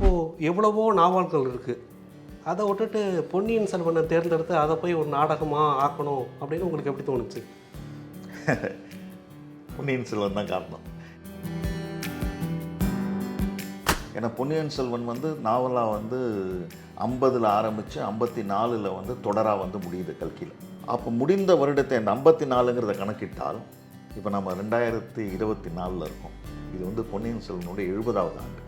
இப்போது எவ்வளவோ நாவல்கள் இருக்குது, அதை விட்டுட்டு பொன்னியின் செல்வனை தேர்ந்தெடுத்து அதை போய் ஒரு நாடகமாக ஆக்கணும் அப்படின்னு உங்களுக்கு எப்படி தோணுச்சு? பொன்னியின் செல்வன் தான் காரணம். ஏன்னா பொன்னியின் செல்வன் வந்து நாவலாக வந்து 50ல் ஆரம்பித்து 54ல் வந்து தொடராக வந்து முடியுது கல்கியில். அப்போ முடிந்த வருடத்தை அந்த 54ங்கிறத கணக்கிட்டால் இப்போ நம்ம 2024 இருக்கோம். இது வந்து பொன்னியின் செல்வனுடைய 70வது ஆண்டு.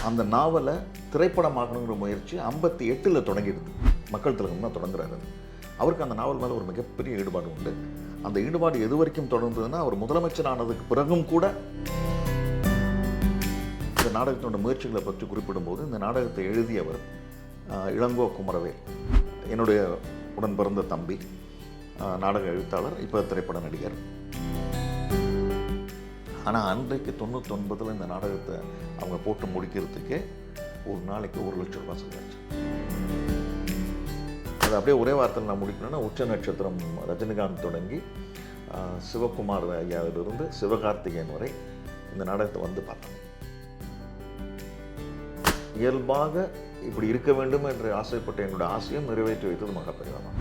அந்த நாவலை திரைப்படமாக்கணுங்கிற முயற்சி 58ல் தொடங்கிடுது. மக்கள் திலகம் தான் தொடங்குறாரு. அவருக்கு அந்த நாவல் மேலே ஒரு மிகப்பெரிய ஈடுபாடு உண்டு. அந்த ஈடுபாடு எது வரைக்கும் தொடர்ந்ததுன்னா, அவர் முதலமைச்சர் ஆனதுக்கு பிறகும் கூட இந்த நாடகத்தினோட முயற்சிகளை பற்றி குறிப்பிடும்போது, இந்த நாடகத்தை எழுதியவர் இளங்கோ குமரவேல், என்னுடைய உடன் பிறந்த தம்பி, நாடக எழுத்தாளர், இப்போ திரைப்பட நடிகர். ஆனால் அன்றைக்கு 99ல் இந்த நாடகத்தை அவங்க போட்டு முடிக்கிறதுக்கே ஒரு நாளைக்கு 1 லட்சம் ரூபாய் செலவாச்சு. அது அப்படியே ஒரே வாரத்தில் நான் முடிக்கணும்னா, உச்ச நட்சத்திரம் ரஜினிகாந்த் தொடங்கி சிவகுமார் ஐயாவிலிருந்து சிவகார்த்திகேயன் வரை இந்த நாடகத்தை வந்து பார்த்தோம். இயல்பாக இப்படி இருக்க வேண்டும் என்று ஆசைப்பட்ட என்னோடய ஆசையும் நிறைவேற்றி வைத்தது மகாபெரிவா தான்.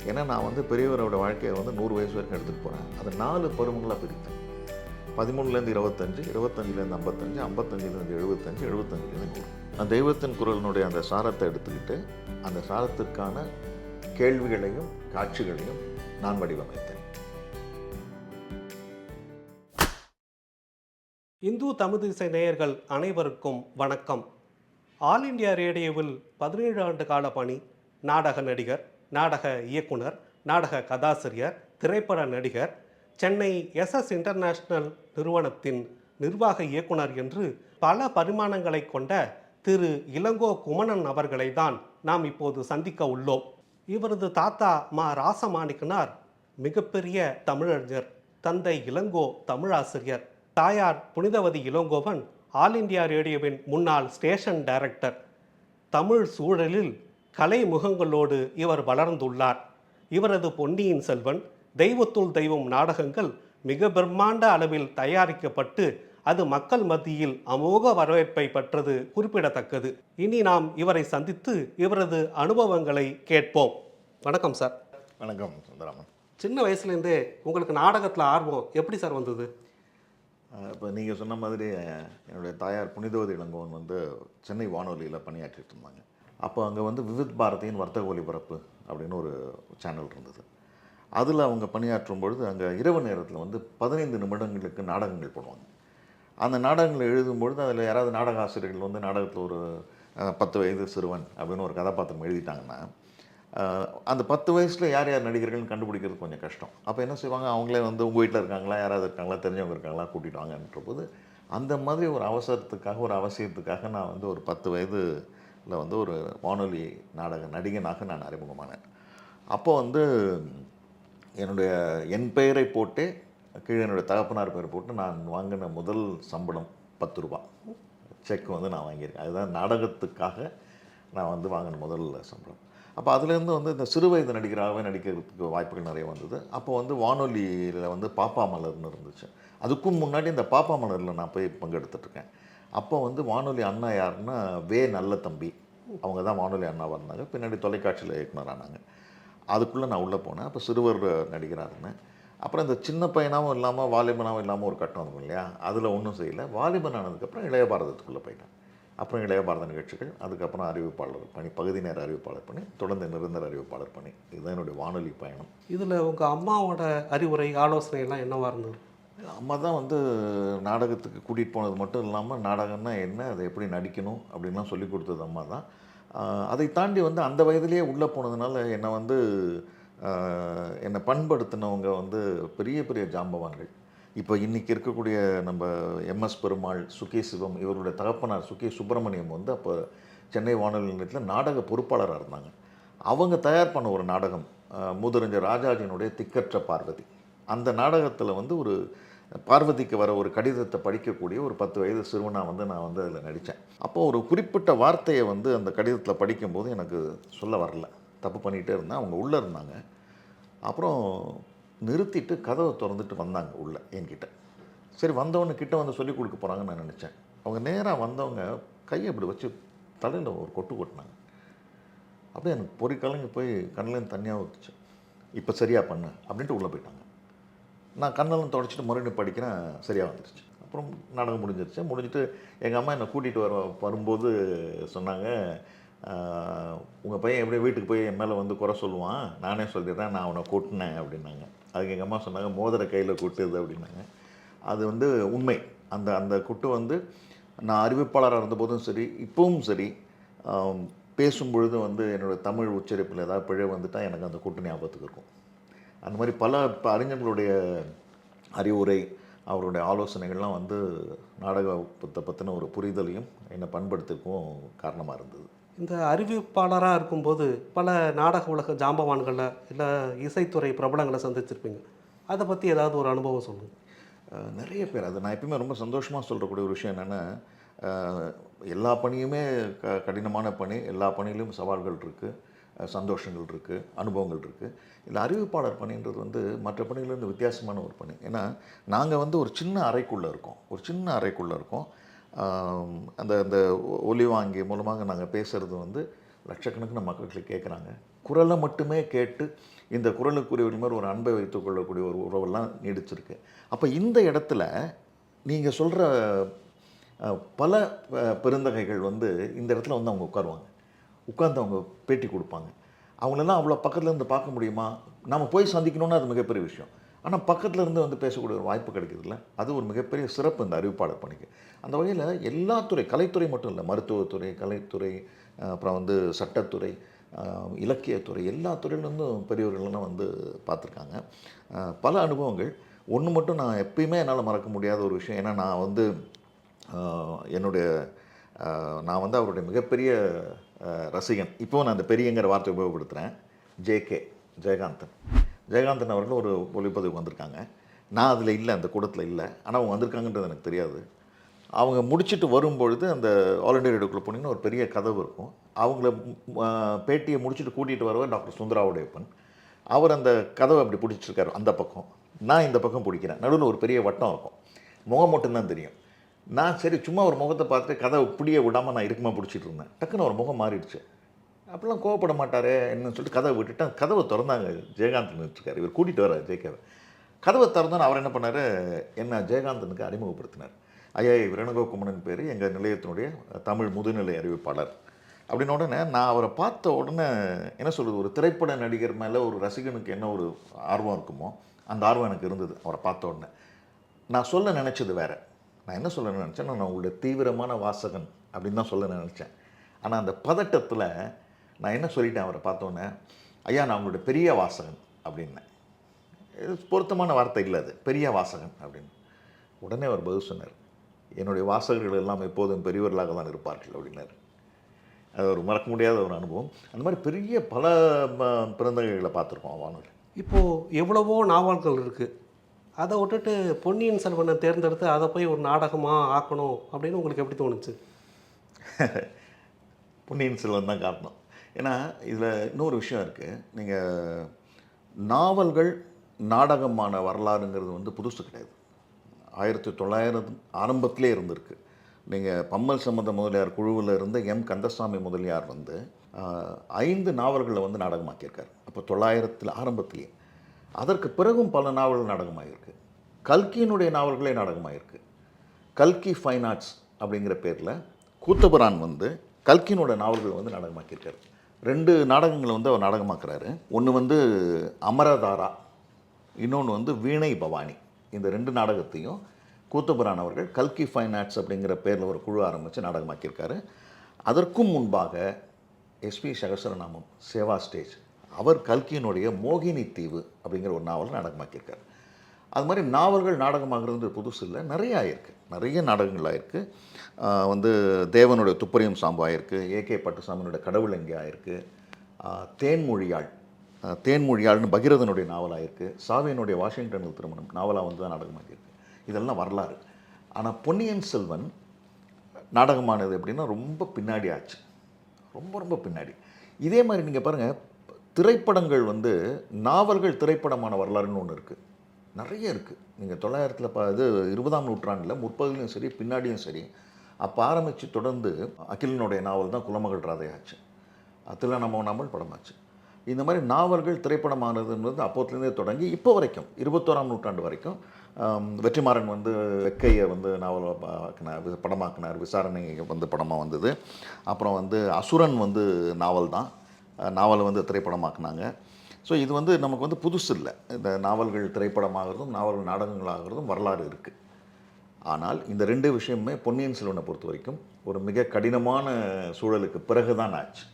ஏன்னா நான் வந்து பெரியவரோட வாழ்க்கையை வந்து 100 வயசு வரைக்கும் எடுத்துகிட்டு போகிறேன். அதை 4 பருவங்களாக பிரித்தேன். 13லேருந்து 25, 25லேருந்து 55, 55லேருந்து 75, 75லேருந்து 100. அந்த தெய்வத்தின் குரலினுடைய அந்த சாரத்தை எடுத்துக்கிட்டு அந்த சாரத்திற்கான கேள்விகளையும் காட்சிகளையும் நான் வடிவமைத்தேன். இந்து தமிழ் திசை நேயர்கள் அனைவருக்கும் வணக்கம். ஆல் இண்டியா ரேடியோவில் 17 ஆண்டு கால பணி, நாடக நடிகர், நாடக இயக்குனர், நாடக கதாசிரியர், திரைப்பட நடிகர், சென்னை SS இன்டர்நேஷ்னல் நிறுவனத்தின் நிர்வாக இயக்குனர் என்று பல பரிமாணங்களை கொண்ட திரு இளங்கோ குமணன் அவர்களை தான் நாம் இப்போது சந்திக்க உள்ளோம். இவரது தாத்தா மா ராசமாணிக்கனார் மிகப்பெரிய தமிழறிஞர், தந்தை இளங்கோ தமிழாசிரியர், தாயார் புனிதவதி இளங்கோவன் ஆல் இண்டியா ரேடியோவின் முன்னாள் ஸ்டேஷன் டைரக்டர். தமிழ் சூழலில் கலை முகங்களோடு இவர் வளர்ந்துள்ளார். இவரது பொன்னியின் செல்வன், தெய்வத்துள் தெய்வம் நாடகங்கள் மிக பிரம்மாண்ட அளவில் தயாரிக்கப்பட்டு அது மக்கள் மத்தியில் அமோக வரவேற்பை பெற்றது குறிப்பிடத்தக்கது. இனி நாம் இவரை சந்தித்து இவரது அனுபவங்களை கேட்போம். வணக்கம் சார். வணக்கம் சுந்தராமன். சின்ன வயசுலேருந்தே உங்களுக்கு நாடகத்தில் ஆர்வம் எப்படி சார் வந்தது? இப்போ நீங்கள் சொன்ன மாதிரி என்னுடைய தாயார் புனிதவதி இளங்கோவன் வந்து சென்னை வானொலியில் பணியாற்றிட்டு இருந்தாங்க. அப்போ அங்கே வந்து விவித் பாரதியின் வர்த்தக ஒலிபரப்பு அப்படின்னு ஒரு சேனல் இருந்தது. அதில் அவங்க பணியாற்றும் பொழுது அங்கே இரவு நேரத்தில் வந்து 15 நிமிடங்களுக்கு நாடகங்கள் போடுவாங்க. அந்த நாடகங்கள் எழுதும்பொழுது அதில் யாராவது நாடக ஆசிரியர்கள் வந்து நாடகத்தில் ஒரு 10 வயது சிறுவன் அப்படின்னு ஒரு கதாபாத்திரம் எழுதிட்டாங்கன்னா, அந்த 10 வயசில் யார் யார் நடிகர்கள்னு கண்டுபிடிக்கிறது கொஞ்சம் கஷ்டம். அப்போ என்ன செய்வாங்க, அவங்களே வந்து உங்கள் வீட்டில் இருக்காங்களா, யாராவது இருக்காங்களா, தெரிஞ்சவங்க இருக்காங்களா, கூட்டிகிட்டு வாங்கன்ற போது அந்த மாதிரி ஒரு அவசரத்துக்காக, ஒரு அவசியத்துக்காக நான் வந்து ஒரு 10 வயதில் வந்து ஒரு வானொலி நாடக நடிகனாக நான் அறிமுகமானேன். அப்போ வந்து என் பெயரை போட்டே கீழே என்னுடைய தகப்பனார் பெயர் போட்டு நான் வாங்கின முதல் சம்பளம் 10 ரூபா செக் வந்து நான் வாங்கியிருக்கேன். அதுதான் நாடகத்துக்காக நான் வந்து வாங்கின முதல் சம்பளம். அப்போ அதுலேருந்து வந்து இந்த சிறு வயது நடிகராகவே நடிக்கிறதுக்கு வாய்ப்புகள் நிறைய வந்தது. அப்போ வந்து வானொலியில் வந்து பாப்பா மலர்னு இருந்துச்சு. அதுக்கும் முன்னாடி இந்த பாப்பா மலரில் நான் போய் பங்கெடுத்துட்ருக்கேன். அப்போ வந்து வானொலி அண்ணா யாருன்னா நல்ல தம்பி, அவங்க தான் வானொலி அண்ணாவாக இருந்தாங்க. பின்னாடி தொலைக்காட்சியில் இயக்குனர் ஆனாங்க. அதுக்குள்ளே நான் உள்ளே போனேன். அப்போ சிறுவர் நடிகராக இருந்தேன். அப்புறம் இந்த சின்ன பையனாகவும் இல்லாமல் வாலிபனாகவும் இல்லாமல் ஒரு கட்டம் இருக்கும் இல்லையா, அதில் ஒன்றும் செய்யலை. வாலிபன் ஆனதுக்கப்புறம் இளைய பாரதத்துக்குள்ளே போயிட்டேன். அப்புறம் இளைய பாரத நிகழ்ச்சிகள், அதுக்கப்புறம் அறிவிப்பாளர் பணி, பகுதி நேர அறிவிப்பாளர் பணி, தொடர்ந்து நிரந்தர அறிவிப்பாளர் பணி. இதுதான் என்னுடைய வானொலி பயணம். இதில் உங்கள் அம்மாவோட அறிவுரை, ஆலோசனை எல்லாம் என்னவாக இருந்தது? அம்மா தான் வந்து நாடகத்துக்கு கூட்டிகிட்டு போனது மட்டும் இல்லாமல் நாடகம்னா என்ன, அதை எப்படி நடிக்கணும் அப்படின்லாம் சொல்லி கொடுத்தது அம்மா தான். அதை தாண்டி வந்து அந்த வயதிலேயே உள்ளே போனதுனால என்னை பண்படுத்தினவங்க வந்து பெரிய பெரிய ஜாம்பவான்கள். இப்போ இன்றைக்கி இருக்கக்கூடிய நம்ம MS பெருமாள், சுகி சிவம், இவருடைய தகப்பனார் சுகி சுப்பிரமணியம் வந்து அப்போ சென்னை வானொலி நிலையத்தில் நாடக பொறுப்பாளராக இருந்தாங்க. அவங்க தயார் பண்ண ஒரு நாடகம் மூதறிஞர் ராஜாஜினுடைய திக்கற்ற பார்வதி. அந்த நாடகத்தில் வந்து ஒரு பார்வதிக்கு வர ஒரு கடிதத்தை படிக்கக்கூடிய ஒரு 10 வயது சிறுவனாக வந்து நான் வந்து அதில் நடித்தேன். அப்போது ஒரு குறிப்பிட்ட வார்த்தையை வந்து அந்த கடிதத்தில் படிக்கும்போது எனக்கு சொல்ல வரல, தப்பு பண்ணிகிட்டே இருந்தேன். அவங்க உள்ளே இருந்தாங்க. அப்புறம் நிறுத்திட்டு கதவை திறந்துட்டு வந்தாங்க உள்ளே என்கிட்ட. சரி, வந்தவொன்னு கிட்ட வந்து சொல்லிக் கொடுக்க போகிறாங்கன்னு நான் நினச்சேன். அவங்க நேராக வந்தவங்க கையை இப்படி வச்சு தலையில் ஒரு கொட்டு கொட்டினாங்க. அப்படியே எனக்கு பொறிக்கலங்கி போய் கண்ணிலேருந்து தனியாக ஊற்றுச்சு. இப்போ சரியாக பண்ணு அப்படின்ட்டு உள்ளே போயிட்டாங்க. நான் கண்ணெல்லாம் தொடச்சிட்டு மறுபடியும் படிக்கிறேன், சரியாக வந்துருச்சு. அப்புறம் நாடகம் முடிஞ்சிருச்சு. முடிஞ்சிட்டு எங்கள் அம்மா என்னை கூட்டிகிட்டு வரும்போது சொன்னாங்க, உங்கள் பையன் எப்படியும் வீட்டுக்கு போய் என் மேலே வந்து குறை சொல்லுவான், நானே சொல்லிடுறேன், நான் அவனை கொட்டினேன் அப்படின்னாங்க. அதுக்கு எங்கள் அம்மா சொன்னாங்க, மோதிர கையில் கொட்டுது அப்படின்னாங்க. அது வந்து உண்மை. அந்த அந்த குட்டு வந்து நான் அறிவிப்பாளராக இருந்தபோதும் சரி, இப்பவும் சரி, பேசும்பொழுது வந்து என்னோடய தமிழ் உச்சரிப்பில் ஏதாவது பிழை வந்துட்டால் எனக்கு அந்த குட்டு ஞாபகத்துக்கு இருக்கும். அந்த மாதிரி பல அறிஞர்களுடைய அறிவுரை, அவருடைய ஆலோசனைகள்லாம் வந்து நாடகத்தை பற்றின ஒரு புரிதலையும் என்னை பண்படுத்திருக்கும் காரணமாக இருந்தது. இந்த அறிவிப்பாளராக இருக்கும்போது பல நாடக உலக ஜாம்பவான்களை இல்லை இசைத்துறை பிரபலங்களை சந்திச்சிருப்பீங்க. அதை பற்றி ஏதாவது ஒரு அனுபவம் சொல்லுங்கள். நிறைய பேர். அது நான் எப்பயுமே ரொம்ப சந்தோஷமாக சொல்கிறக்கூடிய ஒரு விஷயம் என்னென்னா, எல்லா பணியுமே கடினமான பணி, எல்லா பணியிலும் சவால்கள் இருக்குது, சந்தோஷங்கள் இருக்குது, அனுபவங்கள் இருக்குது. இல்லை அறிவிப்பாளர் பணின்றது வந்து மற்ற பணியிலேருந்து வித்தியாசமான ஒரு பணி. ஏன்னா நாங்கள் வந்து ஒரு சின்ன அறைக்குள்ளே இருக்கோம். அந்த அந்த ஒலி வாங்கி மூலமாக நாங்கள் பேசுகிறது வந்து லட்சக்கணக்கான மக்களுக்கு கேட்குறாங்க. குரலை மட்டுமே கேட்டு இந்த குரலுக்குரியவர் மாதிரி ஒரு அன்பை வைத்துக் கொள்ளக்கூடிய ஒரு உறவெல்லாம் நீடிச்சிருக்கு. அப்போ இந்த இடத்துல நீங்கள் சொல்கிற பல பெருந்தகைகள் வந்து இந்த இடத்துல வந்து அவங்க உட்காருவாங்க. உட்கார்ந்து அவங்க பேட்டி கொடுப்பாங்க. அவங்களெல்லாம் அவ்வளோ பக்கத்துலேருந்து பார்க்க முடியுமா? நம்ம போய் சந்திக்கணுன்னா அது மிகப்பெரிய விஷயம். ஆனால் பக்கத்துலேருந்து வந்து பேசக்கூடிய ஒரு வாய்ப்பு கிடைக்குதுல்ல, அது ஒரு மிகப்பெரிய சிறப்பு இந்த அறிவிப்பாளர் பணிக்கு. அந்த வகையில் எல்லா துறை, கலைத்துறை மட்டும் இல்லை, மருத்துவத்துறை, கலைத்துறை, அப்புறம் வந்து சட்டத்துறை, இலக்கியத்துறை, எல்லா துறையிலேருந்தும் பெரியவர்கள்லாம் வந்து பார்த்துருக்காங்க. பல அனுபவங்கள். ஒன்று மட்டும் நான் எப்பயுமே என்னால் மறக்க முடியாத ஒரு விஷயம். ஏன்னா நான் வந்து நான் வந்து அவருடைய மிகப்பெரிய ரசிகன். இப்போது நான் அந்த பெரியங்கிற வார்த்தை உபயோகப்படுத்துகிறேன். ஜெயகாந்தன் அவர்கள் ஒரு ஒளிப்பதிவுக்கு வந்திருக்காங்க. நான் அதில் இல்லை, அந்த கூடத்தில் இல்லை. ஆனால் அவங்க வந்திருக்காங்கன்றது எனக்கு தெரியாது. அவங்க முடிச்சுட்டு வரும்பொழுது அந்த ஆல் இண்டியா ரேடியோக்குள்ளே போனீங்கன்னா ஒரு பெரிய கதவு இருக்கும். அவங்கள பேட்டியை முடிச்சுட்டு கூட்டிகிட்டு வரவர் டாக்டர் சுந்தராவுடையப்பன். அவர் அந்த கதவை அப்படி பிடிச்சிருக்காரு அந்த பக்கம், நான் இந்த பக்கம் பிடிக்கிறேன். நடுவில் ஒரு பெரிய வட்டம் இருக்கும், முகம் மட்டும்தான் தெரியும். நான் சரி சும்மா ஒரு முகத்தை பார்த்துட்டு கதவை இப்படியே விடாமல் நான் இருக்குமா பிடிச்சிட்டு இருந்தேன். டக்குன்னு ஒரு முகம் மாறிடுச்சு. அப்படிலாம் கோவப்பட மாட்டாரே என்னன்னு சொல்லிட்டு கதவை விட்டுட்டேன். கதவை திறந்தாங்க, ஜெயகாந்தன் வச்சுருக்காரு. இவர் கூட்டிகிட்டு வர்றாரு ஜெயகாவை. கதவை திறந்தோன்னு அவர் என்ன பண்ணார், என்ன ஜெயகாந்தனுக்கு அறிமுகப்படுத்தினார். ஐயா வேணுகோகுமரன் பேர், எங்கள் நிலையத்தினுடைய தமிழ் முதுநிலை அறிவிப்பாளர் அப்படின்னு. உடனே நான் அவரை பார்த்த உடனே என்ன சொல்கிறது, ஒரு திரைப்பட நடிகர் மேலே ஒரு ரசிகனுக்கு என்ன ஒரு ஆர்வம் இருக்குமோ அந்த ஆர்வம் எனக்கு இருந்தது அவரை பார்த்த உடனே. நான் சொல்ல நினச்சது வேறு. நான் என்ன சொல்ல நினச்சேன், நான் உங்களுடைய தீவிரமான வாசகன் அப்படின்னு தான் சொல்ல நினச்சேன். ஆனால் அந்த பதட்டத்தில் நான் என்ன சொல்லிட்டேன் அவரை பார்த்தோன்னே, ஐயா நான் உங்களுடைய பெரிய வாசகன் அப்படின்னேன். இது பொருத்தமான வார்த்தை இல்லை, அது பெரிய வாசகன் அப்படின்னு. உடனே அவர் பதில் சொன்னார், என்னுடைய வாசகர்கள் எல்லாம் எப்போதும் பெரியவர்களாக தான் இருப்பார்கள் அப்படின்னார். அது ஒரு மறக்க முடியாத ஒரு அனுபவம். அந்த மாதிரி பெரிய பல பிறந்தகைகளை பார்த்துருக்கோம் வானொலி. இப்போது எவ்வளவோ நாவல்கள் இருக்குது, அதை விட்டுட்டு பொன்னியின் செல்வனை தேர்ந்தெடுத்து அதை போய் ஒரு நாடகமாக ஆக்கணும் அப்படின்னு உங்களுக்கு எப்படி தோணுச்சு? பொன்னியின் செல்வன் தான் காரணம். ஏன்னா இதில் இன்னொரு விஷயம் இருக்குது. நீங்கள் நாவல்கள் நாடகமான வரலாறுங்கிறது வந்து புதுசு கிடையாது. 1900 ஆரம்பத்திலே இருந்திருக்கு. நீங்கள் பம்மல் சம்பந்த முதலியார் குழுவில் இருந்த கந்தசாமி முதலியார் வந்து 5 நாவல்களை வந்து நாடகமாக்கியிருக்கார். அப்போ 900 ஆரம்பத்திலேயே. அதற்கு பிறகும் பல நாவல்கள் நாடகமாகிருக்கு. கல்கியினுடைய நாவல்களே நாடகமாகிருக்கு. கல்கி ஃபைன் ஆர்ட்ஸ் அப்படிங்கிற பேரில் கூத்தபுரான் வந்து கல்கியினோட நாவல்கள் வந்து நாடகமாக்கியிருக்காரு. 2 நாடகங்களை வந்து அவர் நாடகமாக்குறாரு. ஒன்று வந்து அமரதாரா, இன்னொன்று வந்து வீணை பவானி. இந்த 2 நாடகத்தையும் கூத்தபுரான் அவர்கள் கல்கி ஃபைன் ஆர்ட்ஸ் அப்படிங்கிற பேரில் ஒரு குழு ஆரம்பித்து நாடகமாக்கியிருக்காரு. அதற்கும் முன்பாக எஸ்பி சகசரநாமம் சேவா ஸ்டேஜ், அவர் கல்கியினுடைய மோகினி தீவு அப்படிங்கிற ஒரு நாவல் நாடகமாக்கியிருக்கார். அது மாதிரி நாவல்கள் நாடகமாகிறது புதுசு இல்லை, நிறைய ஆயிருக்கு. நிறைய நாடகங்கள் ஆயிருக்கு. வந்து தேவனுடைய துப்பறியும் சாம்பு ஆயிருக்கு, ஏகே பட்டுசாமியினுடைய கடவுள் எங்கே ஆயிருக்கு, தேன்மொழியாள்னு பகீரதனுடைய நாவல் ஆயிருக்கு, சாவியனுடைய வாஷிங்டனில் திருமணம் நாவலாக வந்து தான் நாடகமாக்கியிருக்கு. இதெல்லாம் வரலாறு. ஆனால் பொன்னியின் செல்வன் நாடகமானது எப்படின்னா ரொம்ப பின்னாடி ஆச்சு, ரொம்ப பின்னாடி. இதே மாதிரி நீங்கள் பாருங்கள், திரைப்படங்கள் வந்து நாவல்கள் திரைப்படமான வரலாறுன்னு ஒன்று இருக்குது, நிறைய இருக்குது. நீங்கள் 20ஆம் நூற்றாண்டில் முற்பகுதியிலும் சரி பின்னாடியும் சரி அப்போ ஆரம்பித்து தொடர்ந்து அகிலனுடைய நாவல் தான் குலமகள் ராதையாச்சு, அதில் நம்ம நாவல் படமாச்சு. இந்த மாதிரி நாவல்கள் திரைப்படமானதுன்றது அப்போத்துலேருந்தே தொடங்கி இப்போ வரைக்கும் 21ஆம் நூற்றாண்டு வரைக்கும் வெற்றிமாறன் வந்து வெக்கையை வந்து நாவல் படமாக்கினார், விசாரணை வந்து படமாக வந்தது. அப்புறம் வந்து அசுரன் வந்து நாவல் தான், நாவலை வந்து திரைப்படமாக்குனாங்க. ஸோ இது வந்து நமக்கு வந்து புதுசு இல்லை. இந்த நாவல்கள் திரைப்படமாகிறதும் நாவல்கள் நாடகங்களாகிறதும் வரலாறு இருக்குது. ஆனால் இந்த ரெண்டு விஷயமுமே பொன்னியின் செல்வனை பொறுத்த வரைக்கும் ஒரு மிக கடினமான சூழலுக்கு பிறகு தான் ஆச்சு.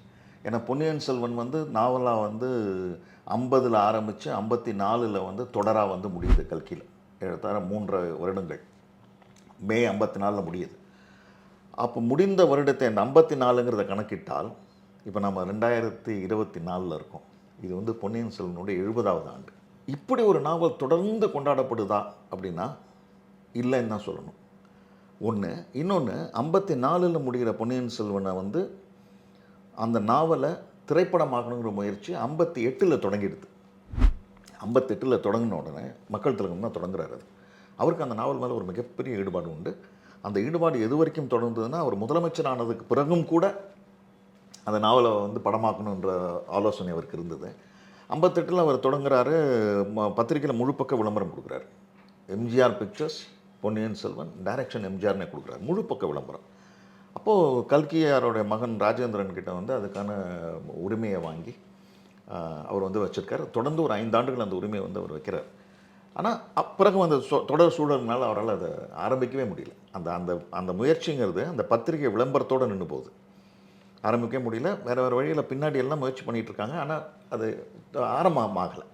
ஏன்னா பொன்னியின் செல்வன் வந்து நாவலாக வந்து 50ல் ஆரம்பித்து 54ல் வந்து தொடராக வந்து முடியுது. கல்கியில் ஏறத்தாழ 3 வருடங்கள், மே 54ல் முடியுது. அப்போ முடிந்த வருடத்தை அந்த 54ங்கிறத கணக்கிட்டால் இப்போ நம்ம 2024ல் இருக்கோம். இது வந்து பொன்னியின் செல்வனுடைய 70வது ஆண்டு. இப்படி ஒரு நாவல் தொடர்ந்து கொண்டாடப்படுதா அப்படின்னா இல்லைன்னு தான் சொல்லணும். ஒன்று. இன்னொன்று, 54ல் முடிகிற பொன்னியின் செல்வனை வந்து அந்த நாவலை திரைப்படமாக்கணுங்கிற முயற்சி 58ல் தொடங்கிடுது. 58ல் தொடங்கின உடனே மக்கள் திலகம் தான் தொடங்குறாரு. அவருக்கு அந்த நாவல் மேலே ஒரு மிகப்பெரிய ஈடுபாடு உண்டு. அந்த ஈடுபாடு எது வரைக்கும் தொடர்ந்ததுன்னா, அவர் முதலமைச்சர் ஆனதுக்கு பிறகும் கூட அந்த நாவலை வந்து படமாக்கணுன்ற ஆலோசனை அவருக்கு இருந்தது. 58ல் அவர் தொடங்குறாரு. பத்திரிக்கையில் முழுப்பக்க விளம்பரம் கொடுக்குறாரு. எம்ஜிஆர் பிக்சர்ஸ், பொன்னியின் செல்வன், டைரக்ஷன் எம்ஜிஆர்னே கொடுக்குறாரு, முழுப்பக்க விளம்பரம். அப்போது கல்கியாரோடைய மகன் ராஜேந்திரன் கிட்ட வந்து அதுக்கான உரிமையை வாங்கி அவர் வந்து வச்சுருக்காரு. தொடர்ந்து ஒரு 5 ஆண்டுகள் அந்த உரிமையை வந்து அவர் வைக்கிறார். ஆனால் பிறகு அந்த தொடர் சூழல்னால அவரால் அதை ஆரம்பிக்கவே முடியல. அந்த அந்த அந்த முயற்சிங்கிறது அந்த பத்திரிகை விளம்பரத்தோடு நின்று போகுது. ஆரம்பிக்கவே முடியல. வேறு வழியில் பின்னாடி எல்லாம் முயற்சி பண்ணிகிட்ருக்காங்க. ஆனால் அது ஆரம்பமாகலை.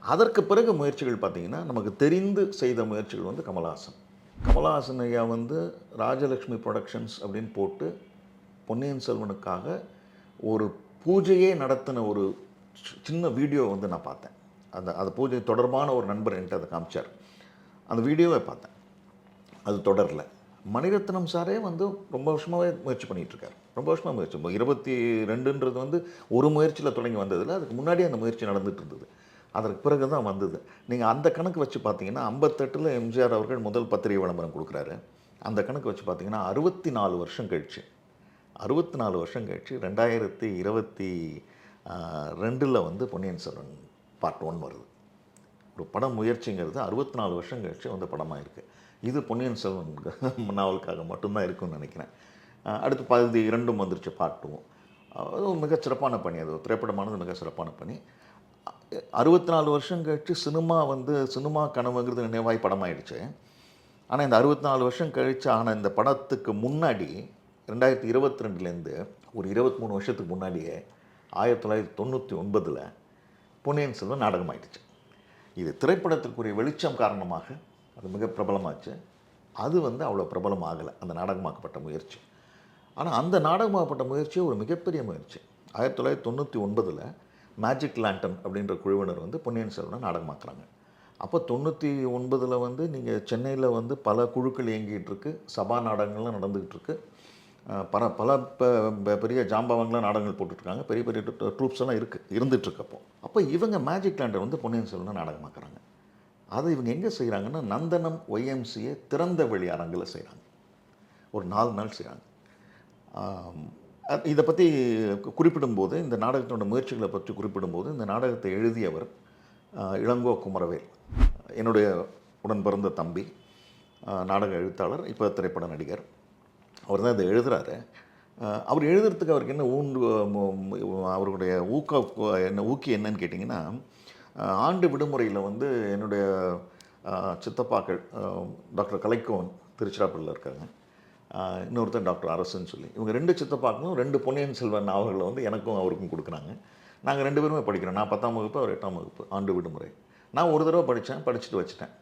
அதற்கு பிறகு முயற்சிகள் பார்த்திங்கன்னா, நமக்கு தெரிந்து செய்த முயற்சிகள் வந்து கமலஹாசன் ஐயா வந்து ராஜலக்ஷ்மி ப்ரொடக்ஷன்ஸ் அப்படின்னு போட்டு பொன்னியின் செல்வனுக்காக ஒரு பூஜையே நடத்தின ஒரு சின்ன வீடியோ வந்து நான் பார்த்தேன். அந்த பூஜை தொடர்பான ஒரு நண்பர் என்கிட்ட அதை காமிச்சார். அந்த வீடியோவை பார்த்தேன். அது தொடரல. மணிரத்னம் சாரே வந்து ரொம்ப வருஷமாகவே முயற்சி பண்ணிகிட்ருக்காரு. ரொம்ப வருஷமாக முயற்சி. 22ன்றது வந்து ஒரு முயற்சியில் தொடங்கி வந்ததில்லை. அதுக்கு முன்னாடியே அந்த முயற்சி நடந்துகிட்டு இருந்தது. அதற்கு பிறகு தான் வந்தது. நீங்கள் அந்த கணக்கு வச்சு பார்த்தீங்கன்னா, 58ல் எம்ஜிஆர் அவர்கள் முதல் பத்திரிகை விளம்பரம் கொடுக்குறாரு. அந்த கணக்கு வச்சு பார்த்தீங்கன்னா 64 வருஷம் கழிச்சு 2022ல் வந்து பொன்னியின் செல்வன் பார்ட் 1 வருது. ஒரு படம் முயற்சிங்கிறது 64 வருஷம் கழிச்சு வந்து படமாக இருக்குது. இது பொன்னியின் செல்வன் நாவலுக்காக மட்டும்தான் இருக்குன்னு நினைக்கிறேன். அடுத்து பகுதி 2 வந்துருச்சு, பார்ட் 2. அது ஒரு மிகச்சிறப்பான பணி. அது திரைப்படமானது மிக சிறப்பான பணி. 64 வருஷம் கழிச்சு சினிமா கனவுங்கிறது நினைவாய் படமாயிடுச்சு. ஆனால் இந்த 64 வருஷம் கழிச்சு ஆன இந்த படத்துக்கு முன்னாடி 2022லேருந்து ஒரு 23 வருஷத்துக்கு முன்னாடியே 1999ல் பொன்னியின் செல்வன் நாடகமாயிடுச்சு. இது திரைப்படத்திற்குரிய வெளிச்சம் காரணமாக அது மிக பிரபலமாச்சு. அது வந்து அவ்வளோ பிரபலம் ஆகலை, அந்த நாடகமாக்கப்பட்ட முயற்சி. ஆனால் அந்த நாடகமாக்கப்பட்ட முயற்சி ஒரு மிகப்பெரிய முயற்சி. 1999ல் மேஜிக் லேண்டன் அப்படின்ற குழுவினர் வந்து பொன்னியின் செல்வனை நாடகமாக்குறாங்க. அப்போ 99ல் வந்து நீங்கள் சென்னையில் வந்து பல குழுக்கள் இயங்கிட்டு இருக்கு, சபா நாடகங்கள்லாம் நடந்துக்கிட்டு இருக்கு, பல பெரிய ஜாம்பவங்களாம் நாடகங்கள் போட்டுட்ருக்காங்க, பெரிய பெரிய ட்ரூப்ஸ் எல்லாம் இருந்துகிட்ருக்கு. அப்போ இவங்க மேஜிக் லேண்டன் வந்து பொன்னியின் செல்வனை நாடகமாக்குறாங்க. அதை இவங்க எங்கே செய்கிறாங்கன்னா, நந்தனம் YMCA திறந்த வெளி அரங்கில் செய்கிறாங்க. ஒரு 4 நாள் செய்கிறாங்க. இதை பற்றி குறிப்பிடும்போது, இந்த நாடகத்தோட முயற்சிகளை பற்றி குறிப்பிடும்போது, இந்த நாடகத்தை எழுதியவர் இளங்கோ குமரவேல், என்னுடைய உடன் பிறந்த தம்பி, நாடக எழுத்தாளர், இப்போ திரைப்பட நடிகர். அவர் தான் இதை எழுதுகிறாரு. அவர் எழுதுறதுக்கு அவருக்கு என்ன அவருடைய ஊக்கி என்னன்னு கேட்டிங்கன்னா, ஆண்டு விடுமுறையில் வந்து என்னுடைய சித்தப்பாக்கள் டாக்டர் கலைக்கோன் திருச்சிராப்பள்ளியில் இருக்காங்க, இன்னொருத்தர் டாக்டர் அரசுன்னு சொல்லி, இவங்க 2 சித்தப்பாக்களும் 2 பொன்னியின் செல்வன் நாவல்களை வந்து எனக்கும் அவருக்கும் கொடுக்குறாங்க. நாங்கள் 2 பேருமே படிக்கிறோம். நான் 10ஆம் வகுப்பு, அவர் 8ஆம் வகுப்பு. ஆண்டு விடுமுறை நான் ஒரு தடவை படித்தேன், படிச்சுட்டு வச்சுட்டேன்.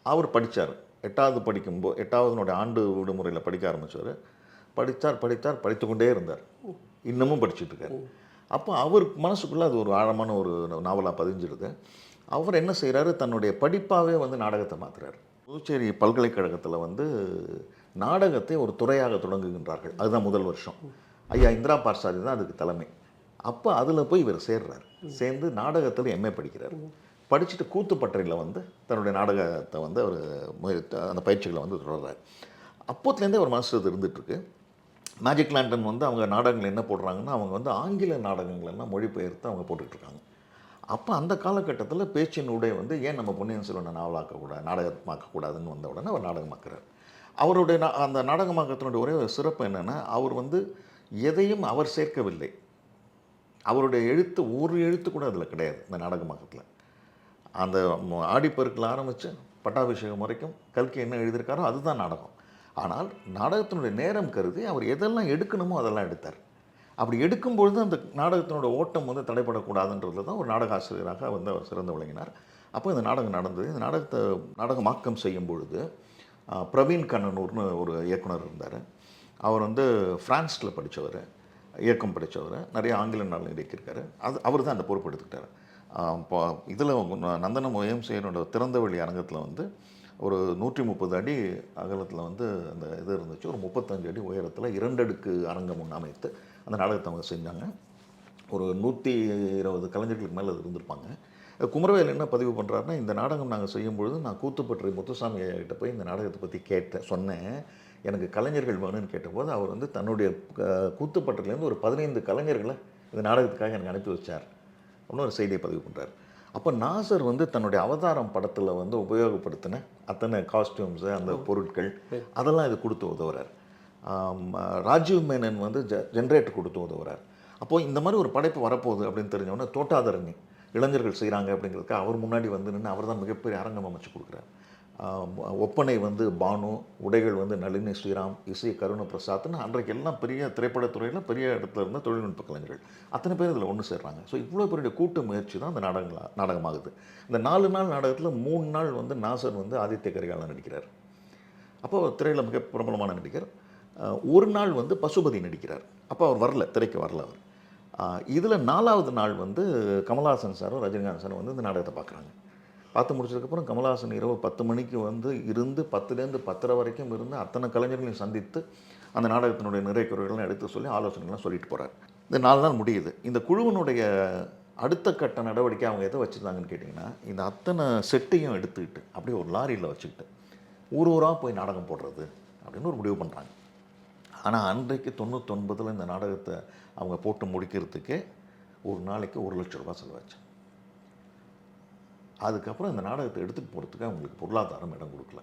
அவர் படித்தார். 8வது படிக்கும்போது 8வது ஆண்டு விடுமுறையில் படிக்க ஆரம்பித்தார். படித்து கொண்டே இருந்தார். இன்னமும் படிச்சுட்ருக்கார். அப்போ அவர் மனசுக்குள்ளே அது ஒரு ஆழமான ஒரு நாவலாக பதிஞ்சிடுது. அவர் என்ன செய்கிறாரு, தன்னுடைய படிப்பாகவே வந்து நாடகத்தை மாற்றுறாரு. புதுச்சேரி பல்கலைக்கழகத்தில் வந்து நாடகத்தை ஒரு துறையாக தொடங்குகின்றார்கள். அதுதான் முதல் வருஷம். ஐயா இந்திரா பார்சாதி தான் அதுக்கு தலைமை. அப்போ அதில் போய் இவர் சேர்ந்து நாடகத்தில் MA படிக்கிறார். படிச்சுட்டு கூத்துப்பட்டறையில் வந்து தன்னுடைய நாடகத்தை வந்து அவர் அந்த பயிற்சிகளை வந்து தொடர்றார். அப்போத்துலேருந்தே ஒரு மாஸ்டர் அது இருந்துகிட்ருக்கு. மேஜிக் லேண்டன் வந்து அவங்க நாடகங்கள் என்ன போடுறாங்கன்னா, அவங்க வந்து ஆங்கில நாடகங்கள் எல்லாம் மொழிபெயர்த்து அவங்க போட்டுட்ருக்காங்க. அப்போ அந்த காலகட்டத்தில் பேச்சின் உடை வந்து ஏன் நம்ம பொன்னியின் செல்வனை நாவலாக்கக்கூடாது, நாடகமாக்கக்கூடாதுன்னு வந்த உடனே அவர் நாடகமாக்குறார். அவருடைய அந்த நாடகமாக்கத்தினுடைய ஒரே ஒரு சிறப்பு என்னென்னா, அவர் வந்து எதையும் அவர் சேர்க்கவில்லை. அவருடைய எழுத்து ஒரு எழுத்து கூட அதில் கிடையாது இந்த நாடகமாக்கத்தில். அந்த ஆடிப்பெருக்கில் ஆரம்பித்து பட்டாபிஷேகம் வரைக்கும் கல்கி என்ன எழுதியிருக்காரோ அதுதான் நாடகம். ஆனால் நாடகத்தினுடைய நேரம் கருதி அவர் எதெல்லாம் எடுக்கணுமோ அதெல்லாம் எடுத்தார். அப்படி எடுக்கும்பொழுது அந்த நாடகத்தினோட ஓட்டம் வந்து தடைப்படக்கூடாதுன்றதுல தான் ஒரு நாடக ஆசிரியராக வந்து அவர் சிறந்து விளங்கினார். அப்போ இந்த நாடகம் நடந்தது. இந்த நாடகத்தை நாடகமாக்கம் செய்யும் பொழுது பிரவீன் கண்ணனூர்னு ஒரு இயக்குனர் இருந்தார். அவர் வந்து ஃப்ரான்ஸில் படித்தவர், இயக்கம் படித்தவர், நிறைய ஆங்கில நாடகம் இயக்கியிருக்காரு. அவர் தான் அந்த பொறுப்பு எடுத்துக்கிட்டார். இப்போ இதில் நந்தனம் OMCயோட திறந்தவெளி அரங்கத்தில் வந்து ஒரு 130 அடி அகலத்தில் வந்து அந்த இது இருந்துச்சு. ஒரு 35 அடி உயரத்தில் 2 அடுக்கு அரங்கம் ஒன்று அமைத்து அந்த நாடகத்தை அவங்க செஞ்சாங்க. ஒரு 120 கலைஞர்களுக்கு மேலே அது இருந்திருப்பாங்க. குமரவேல் என்ன பதிவு பண்ணுறாருன்னா, இந்த நாடகம் நாங்கள் செய்யும்பொழுது நான் கூத்துப்பற்றி முத்துசாமி கிட்ட போய் இந்த நாடகத்தை பற்றி சொன்னேன். எனக்கு கலைஞர்கள் வேணும்னு கேட்டபோது அவர் வந்து தன்னுடைய கூத்துப்பற்றிலேருந்து ஒரு 15 கலைஞர்களை இந்த நாடகத்துக்காக எனக்கு அனுப்பி வச்சார் அப்படின்னு ஒரு செய்தியை பதிவு பண்ணுறார். அப்போ நாசர் வந்து தன்னுடைய அவதாரம் படத்தில் வந்து உபயோகப்படுத்தின அத்தனை காஸ்டியூம்ஸு, அந்த பொருட்கள் அதெல்லாம் இது கொடுத்து உதவுறார். ராஜீவ் மேனன் வந்து ஜென்ரேட்டர் கொடுத்து உதவுறார். அப்போது இந்த மாதிரி ஒரு படைப்பு வரப்போகுது அப்படின்னு தெரிஞ்சவொடனே தோட்டாதரணி இளைஞர்கள் செய்கிறாங்க அப்படிங்கிறதுக்கு அவர் முன்னாடி வந்து நின்று அவர் தான் மிகப்பெரிய அரங்கம் அமைச்சு கொடுக்குறார். ஒப்பனை வந்து பானு, உடைகள் வந்து நளினி ஸ்ரீராம், இசை கருணபிரசாத்னு அன்றைக்கு எல்லாம் பெரிய திரைப்படத்துறையில் பெரிய இடத்துல இருந்த தொழில்நுட்ப கலைஞர்கள் அத்தனை பேர் இதில் ஒன்று சேர்றாங்க. ஸோ இவ்வளோ பெரிய கூட்டு முயற்சி தான் அந்த நாடகமாகுது. இந்த 4 நாள் நாடகத்தில் 3 நாள் வந்து நாசர் வந்து ஆதித்ய கரிகாலன் நடிக்கிறார். அப்போது திரையில் மிக பிரபலமான நடிகர். ஒரு நாள் வந்து பசுபதி நடிக்கிறார். அப்போ அவர் வரல, திரைக்கு வரல அவர். இதில் 4வது நாள் வந்து கமல்ஹாசன் சாரும் ரஜினிகாந்த் சாரும் வந்து இந்த நாடகத்தை பார்க்குறாங்க. பார்த்து முடிச்சதுக்கப்புறம் கமல்ஹாசன் இரவு 10 மணிக்கு வந்து இருந்து 10லேருந்து 10:30 வரைக்கும் இருந்து அத்தனை கலைஞர்களையும் சந்தித்து அந்த நாடகத்தினுடைய நிறை குறைகள்லாம் எடுத்து சொல்லி ஆலோசனைகள்லாம் சொல்லிட்டு போகிறார். இந்த 4 நாள் முடியுது. இந்த குழுவினுடைய அடுத்த கட்ட நடவடிக்கை அவங்க எதை வச்சுருந்தாங்கன்னு கேட்டிங்கன்னா, இந்த அத்தனை செட்டையும் எடுத்துக்கிட்டு அப்படியே ஒரு லாரியில் வச்சுக்கிட்டு ஊராக போய் நாடகம் போடுறது அப்படின்னு ஒரு முடிவு பண்ணுறாங்க. ஆனால் அன்றைக்கு 99 இந்த நாடகத்தை அவங்க போட்டு முடிக்கிறதுக்கே ஒரு நாளைக்கு 1 லட்சம் ரூபாய் செலவாச்சு. அதுக்கப்புறம் இந்த நாடகத்தை எடுத்துகிட்டு போகிறதுக்கு அவங்களுக்கு பொருளாதாரம் இடம் கொடுக்கல.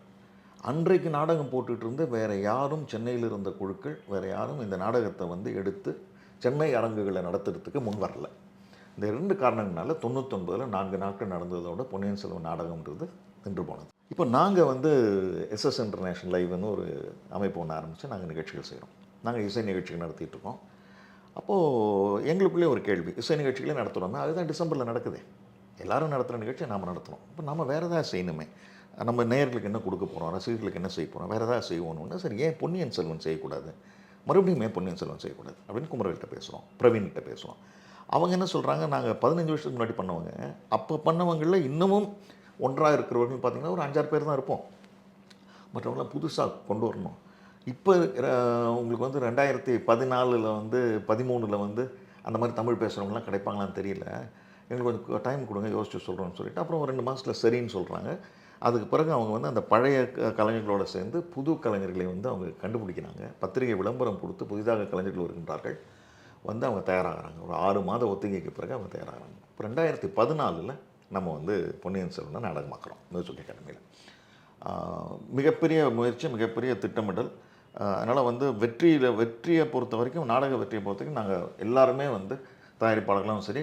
அன்றைக்கு நாடகம் போட்டுட்டு இருந்த வேறு யாரும் சென்னையில் இருந்த குழுக்கள் வேறு யாரும் இந்த நாடகத்தை வந்து எடுத்து சென்னை அரங்குகளை நடத்துறதுக்கு முன் வரல. இந்த 2 காரணங்களால 99 4 நாட்கள் நடந்ததோட பொன்னியின் செல்வன் நாடகம்ன்றது நின்று போனது. இப்போ நாங்கள் வந்து SS இன்டர்நேஷ்னல் லைவ்னு ஒரு அமைப்பு ஒன்று ஆரம்பித்து நாங்கள் நிகழ்ச்சிகள் செய்கிறோம். நாங்கள் இசை நிகழ்ச்சிகள் நடத்திட்டுருக்கோம். அப்போது எங்களுக்குள்ளே ஒரு கேள்வி, இசை நிகழ்ச்சிகளே நடத்துகிறோமே, அதுதான் டிசம்பரில் நடக்குது, எல்லோரும் நடத்துகிற நிகழ்ச்சியை நாம் நடத்துகிறோம். இப்போ நம்ம வேறு ஏதாவது செய்யணுமே, நம்ம நேயர்களுக்கு என்ன கொடுக்க போகிறோம், ரசிகர்களுக்கு என்ன செய்ய போகிறோம், வேறு ஏதாவது செய்வோன்னு சரி ஏன் பொன்னியின் செல்வன் செய்யக்கூடாது, மறுபடியும் ஏன் பொன்னியின் செல்வன் செய்யக்கூடாது அப்படின்னு குமரகிட்ட பேசுகிறோம், பிரவீன்கிட்ட பேசுகிறோம். அவங்க என்ன சொல்கிறாங்க, நாங்கள் 15 வருஷத்துக்கு முன்னாடி பண்ணவங்க, அப்போ பண்ணவங்களில் இன்னமும் ஒன்றாக இருக்கிறவர்கள் பார்த்திங்கன்னா ஒரு 5-6 பேர் தான் இருப்போம். மற்றவங்களாம் புதுசாக கொண்டு வரணும். இப்போ உங்களுக்கு வந்து 2014 வந்து 13 வந்து அந்த மாதிரி தமிழ் பேசுகிறவங்களாம் கிடைப்பாங்களான்னு தெரியல, எங்களுக்கு கொஞ்சம் டைம் கொடுங்க, யோசிச்சு சொல்கிறோன்னு சொல்லிட்டு அப்புறம் ஒரு 2 மாதத்தில் சரின்னு சொல்கிறாங்க. அதுக்கு பிறகு அவங்க வந்து அந்த பழைய கலைஞர்களோடு சேர்ந்து புது கலைஞர்களை வந்து அவங்க கண்டுபிடிக்கிறாங்க. பத்திரிகை விளம்பரம் கொடுத்து புதிதாக கலைஞர்கள் வருகின்றார்கள், வந்து அவங்க தயாராகிறாங்க. ஒரு 6 மாத ஒத்திகைக்கு பிறகு அவங்க தயாராகிறாங்க. இப்போ 2014 நம்ம வந்து பொன்னியின் செல்வனை நாடகமாக்குறோம் மியூசிக் அகாடமியில். மிகப்பெரிய முயற்சி, மிகப்பெரிய திட்டமிடல். அதனால் வந்து வெற்றியை பொறுத்த வரைக்கும், நாடக வெற்றியை பொறுத்த வரைக்கும் நாங்கள் எல்லாருமே வந்து தயாரிப்பாளர்களும் சரி,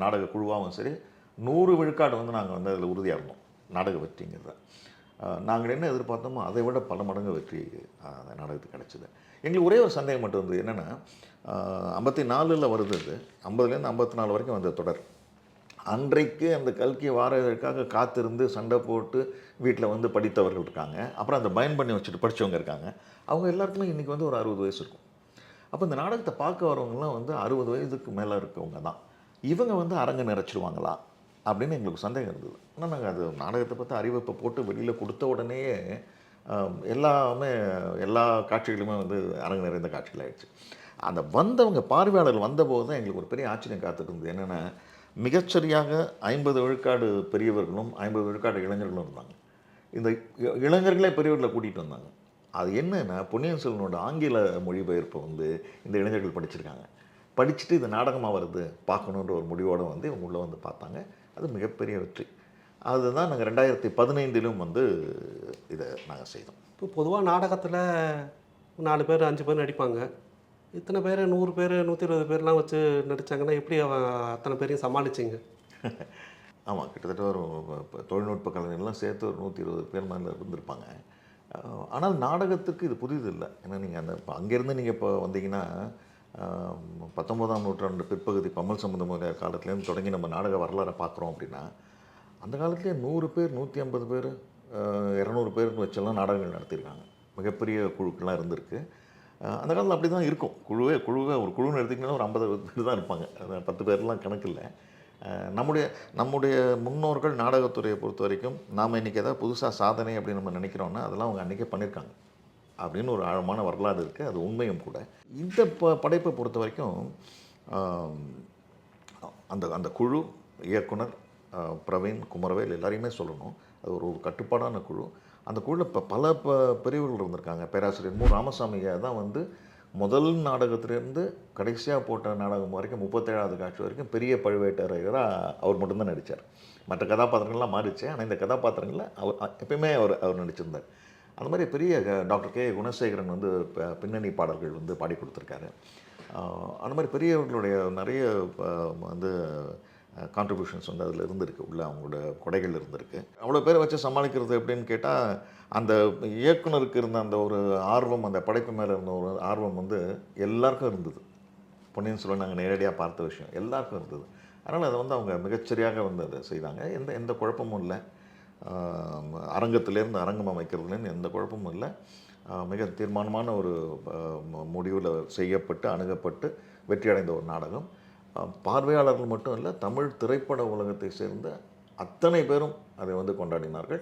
நாடக குழுவாகவும் சரி 100 விழுக்காடு வந்து நாங்கள் வந்து அதில் உறுதியாக இருந்தோம். நாடக வெற்றிங்கிறத நாங்கள் என்ன எதிர்பார்த்தோமோ அதை விட பல மடங்கு வெற்றி அந்த நாடகத்துக்கு கிடச்சிது. எங்களுக்கு ஒரே ஒரு சந்தேகம் மட்டும் இருந்தது, என்னென்னா 54 வருது, அது 50லேருந்து 54 வரைக்கும் வந்த தொடர். அன்றைக்கு அந்த கல்கி வாரதற்காக காத்திருந்து சண்டை போட்டு வீட்டில் வந்து படித்தவர்கள் இருக்காங்க, அப்புறம் அந்த பயன் பண்ணி வச்சுட்டு படித்தவங்க இருக்காங்க. அவங்க எல்லாருக்குமே இன்றைக்கி வந்து ஒரு 60 வயசு இருக்கும். அப்போ இந்த நாடகத்தை பார்க்க வரவங்களாம் வந்து 60 வயதுக்கு மேலே இருக்கவங்க தான். இவங்க வந்து அரங்கை நிறைச்சிடுவாங்களா அப்படின்னு எங்களுக்கு சந்தேகம் இருந்தது. ஆனால் நாங்கள் அது நாடகத்தை பற்றி அறிவிப்பை போட்டு வெளியில் கொடுத்த உடனேயே எல்லா காட்சிகளுமே வந்து அரங்கு நிறைந்த காட்சிகள் ஆகிடுச்சு. அந்த வந்தவங்க பார்வையாளர்கள் வந்தபோது தான் எங்களுக்கு ஒரு பெரிய ஆச்சரியம் காத்துட்டு இருந்தது. என்னென்னா, மிகச்சரியாக 50 விழுக்காடு பெரியவர்களும் 50 விழுக்காடு இளைஞர்களும் இருந்தாங்க. இந்த இளைஞர்களே பெரியவர்களை கூட்டிகிட்டு வந்தாங்க. அது என்னன்னா பொன்னியின் செல்வனோட ஆங்கில மொழிபெயர்ப்பை வந்து இந்த இளைஞர்கள் படிச்சிருக்காங்க. படிச்சுட்டு இது நாடகமாக வருது பார்க்கணுன்ற ஒரு முடிவோடு வந்து இவங்க உள்ளே வந்து பார்த்தாங்க. அது மிகப்பெரிய வெற்றி. அதுதான் நாங்கள் 2015லும் வந்து இதை நாங்கள் செய்தோம். இப்போ பொதுவாக நாடகத்தில் 4 பேர் 5 பேர் நடிப்பாங்க. இத்தனை பேர் 100 பேர் 120 பேர்லாம் வச்சு நடித்தாங்கன்னா எப்படி அத்தனை பேரையும் சமாளிச்சிங்க? ஆமாம், கிட்டத்தட்ட ஒரு தொழில்நுட்ப கலைஞர்லாம் சேர்த்து ஒரு 120 பேர் மேலே இருந்திருப்பாங்க. ஆனால் நாடகத்துக்கு இது புதிது இல்லை. ஏன்னா நீங்கள் அந்த இப்போ அங்கேருந்து நீங்கள் இப்போ வந்தீங்கன்னா 19ஆம் நூற்றாண்டு பிற்பகுதி பம்மல் சம்பந்தமுடைய காலத்துலேருந்து தொடங்கி நம்ம நாடக வரலாறை பார்க்குறோம் அப்படின்னா, அந்த காலத்துலேயே 100 பேர் 150 பேர் 200 பேர் வச்செல்லாம் நாடகங்கள் நடத்தியிருக்காங்க. மிகப்பெரிய குழுக்கள்லாம் இருந்திருக்கு. அந்த காலத்தில் அப்படி தான் இருக்கும். குழுவே ஒரு குழுன்னு எடுத்திங்கன்னா ஒரு 50 பேர் தான் இருப்பாங்க. 10 பேர்லாம் கணக்கு இல்லை. நம்முடைய முன்னோர்கள் நாடகத்துறையை பொறுத்த வரைக்கும் நாம் இன்றைக்கி ஏதாவது புதுசாக சாதனை அப்படின்னு நம்ம நினைக்கிறோன்னா அதெல்லாம் அவங்க அன்றைக்கே பண்ணியிருக்காங்க அப்படின்னு ஒரு ஆழமான வரலாறு இருக்குது. அது உண்மையும் கூட. இந்த படைப்பை பொறுத்த வரைக்கும் அந்த அந்த குழு, இயக்குனர் பிரவீன், குமரவேல் எல்லாரையுமே சொல்லணும். அது ஒரு கட்டுப்பாடான குழு. அந்த குழுவில் இப்போ பல பிரிவுகள் இருந்திருக்காங்க. பேராசிரியர் மு. ராமசாமி தான் வந்து முதல் நாடகத்திலேருந்து கடைசியாக போட்ட நாடகம் வரைக்கும் 37வது காட்சி வரைக்கும் பெரிய பழுவேட்டரையராக அவர் மட்டும்தான் நடித்தார். மற்ற கதாபாத்திரங்கள்லாம் மாறிச்சு. ஆனால் இந்த கதாபாத்திரங்களில் அவர் எப்பயுமே அவர் நடிச்சிருந்தார். அந்த மாதிரி பெரிய டாக்டர் கே. குணசேகரன் வந்து பின்னணி பாடல்கள் வந்து பாடி கொடுத்துருக்காரு. அந்த மாதிரி பெரியவர்களுடைய நிறைய வந்து கான்ட்ரிபியூஷன்ஸ் வந்து அதில் இருந்திருக்கு. உள்ள அவங்களோட கொடைகள் இருந்திருக்கு. அவ்வளோ பேரை வச்சு சமாளிக்கிறது எப்படின்னு கேட்டால், அந்த இயக்குனருக்கு இருந்த அந்த ஒரு ஆர்வம், அந்த படைப்பு மேலே இருந்த ஒரு ஆர்வம் வந்து எல்லாருக்கும் இருந்தது. பொன்னியின் செல்வன் நாங்கள் நேரடியாக பார்த்த விஷயம் எல்லாருக்கும் இருந்தது. அதனால் அதை வந்து அவங்க மிகச்சரியாக வந்து அதை செய்தாங்க. எந்த குழப்பமும் இல்லை. அரங்கத்திலேருந்து அரங்கம் அமைக்கிறதுலேருந்து எந்த குழப்பமும் இல்லை. மிக தீர்மானமான ஒரு முடிவில் செய்யப்பட்டு அணுகப்பட்டு வெற்றி அடைந்த ஒரு நாடகம். பார்வையாளர்கள் மட்டும் இல்லை, தமிழ் திரைப்பட உலகத்தை சேர்ந்த அத்தனை பேரும் அதை வந்து கொண்டாடினார்கள்.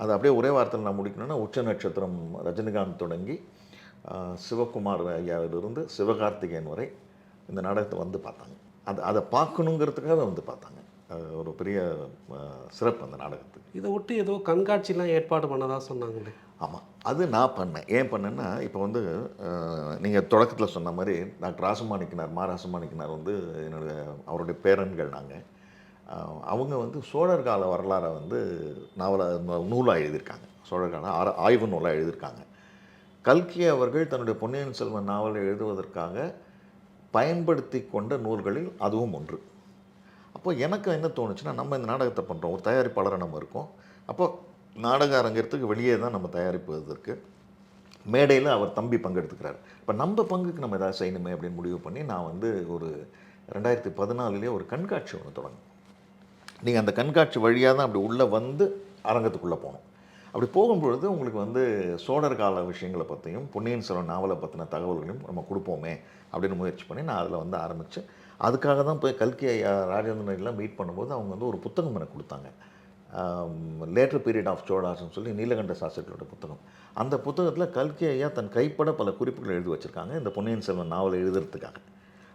அது அப்படியே ஒரே வார்த்தையில் நான் முடிக்கணும்னா, உச்ச நட்சத்திரம் ரஜினிகாந்த் தொடங்கி சிவகுமார் ஐயாவிலிருந்து சிவகார்த்திகேயன் வரை இந்த நாடகத்தை வந்து பார்த்தாங்க. அதை பார்க்கணுங்கிறதுக்காக வந்து பார்த்தாங்க. அது ஒரு பெரிய சிறப்பு அந்த நாடகத்துக்கு. இதை ஒட்டி ஏதோ கண்காட்சிலாம் ஏற்பாடு பண்ணதாக சொன்னாங்களே? ஆமாம், அது நான் பண்ணேன். ஏன் பண்ணேன்னா, இப்போ வந்து நீங்கள் தொடக்கத்தில் சொன்ன மாதிரி டாக்டர் ராசமாணிக்கனார், மா ராசமாணிக்கனார் வந்து அவருடைய பேரன்கள் நாங்கள். அவங்க வந்து சோழர் கால வரலாறை வந்து நூலாக எழுதியிருக்காங்க. சோழர் கால ஆய்வு நூலாக எழுதியிருக்காங்க. கல்கி அவர்கள் தன்னுடைய பொன்னியின் செல்வன் நாவலை எழுதுவதற்காக பயன்படுத்தி கொண்ட நூல்களில் அதுவும் ஒன்று. அப்போ எனக்கு என்ன தோணுச்சுன்னா, நம்ம இந்த நாடகத்தை பண்ணுறோம், ஒரு தயாரிப்பாளராக நம்ம இருக்கோம். அப்போ நாடக அரங்கத்துக்கு வெளியே தான் நம்ம தயாரிப்பதற்கு மேடையில் அவர் தம்பி பங்கெடுத்துக்கிறார். இப்போ நம்ம பங்குக்கு நம்ம எதாவது செய்யணுமே அப்படின்னு முடிவு பண்ணி நான் வந்து ஒரு 2014 ஒரு கண்காட்சி ஒன்று தொடங்கும். நீங்கள் அந்த கண்காட்சி வழியாக தான் அப்படி உள்ளே வந்து அரங்கத்துக்குள்ளே போகணும். அப்படி போகும்பொழுது உங்களுக்கு வந்து சோழர் கால விஷயங்களை பற்றியும் பொன்னியின் செல்வன் நாவலை பற்றின தகவல்களையும் நம்ம கொடுப்போமே அப்படின்னு முயற்சி பண்ணி நான் அதில் வந்து ஆரம்பித்து, அதுக்காக தான் போய் கல்கி ஐயா ராஜேந்திரன்லாம் மீட் பண்ணும்போது அவங்க வந்து ஒரு புத்தகம் எனக்கு கொடுத்தாங்க. லேட்டர் பீரியட் ஆஃப் சோழாஸ்ன்னு சொல்லி நீலகண்ட சாஸ்திரிகளோட புத்தகம். அந்த புத்தகத்தில் கல்கி ஐயா தன் கைப்பட பல குறிப்புகள் எழுதி வச்சுருக்காங்க இந்த பொன்னியின் செல்வன் நாவலை எழுதுறதுக்காக.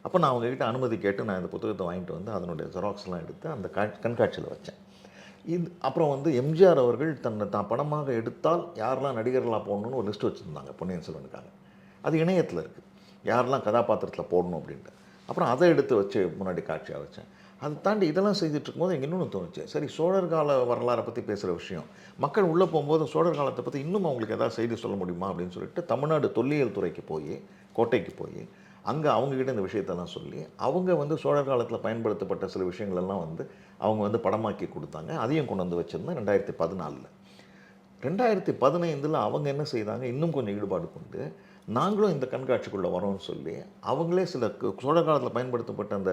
அப்போ நான் அவங்ககிட்ட அனுமதி கேட்டு நான் இந்த புத்தகத்தை வாங்கிட்டு வந்து அதனுடைய ஜெராக்ஸ்லாம் எடுத்து அந்த கண்காட்சியில் வச்சேன். அப்புறம் வந்து எம்ஜிஆர் அவர்கள் தான் படமாக எடுத்தால் யாரெல்லாம் நடிகர்களாக போடணும்னு ஒரு லிஸ்ட் வச்சுருந்தாங்க பொன்னியின் செல்வனுக்காக. அது இணையத்தில் இருக்குது, யாரெல்லாம் கதாபாத்திரத்தில் போடணும் அப்படின்ட்டு. அப்புறம் அதை எடுத்து வச்சு முன்னாடி காட்சியாக வச்சேன். அதை தாண்டி இதெல்லாம் செய்துட்டு இருக்கும்போது எனக்கு இன்னொன்று தோணுச்சு, சரி சோழர் கால வரலாறை பற்றி பேசுகிற விஷயம் மக்கள் உள்ளே போகும்போது சோழர் காலத்தை பற்றி இன்னும் அவங்களுக்கு எதாவது செய்தி சொல்ல முடியுமா அப்படின்னு சொல்லிட்டு தமிழ்நாடு தொல்லியல் துறைக்கு போய் கோட்டைக்கு போய் அங்கே அவங்கக்கிட்ட இந்த விஷயத்தெல்லாம் சொல்லி அவங்க வந்து சோழர் காலத்தில் பயன்படுத்தப்பட்ட சில விஷயங்களெல்லாம் வந்து அவங்க வந்து படமாக்கி கொடுத்தாங்க. அதையும் கொண்டு வந்து வச்சுருந்தேன் 2014. 2015 அவங்க என்ன செய்தாங்க, இன்னும் கொஞ்சம் ஈடுபாடு கொண்டு நாங்களும் இந்த கண்காட்சிக்குள்ளே வரோம்னு சொல்லி அவங்களே சில சோழர் காலத்தில் பயன்படுத்தப்பட்ட அந்த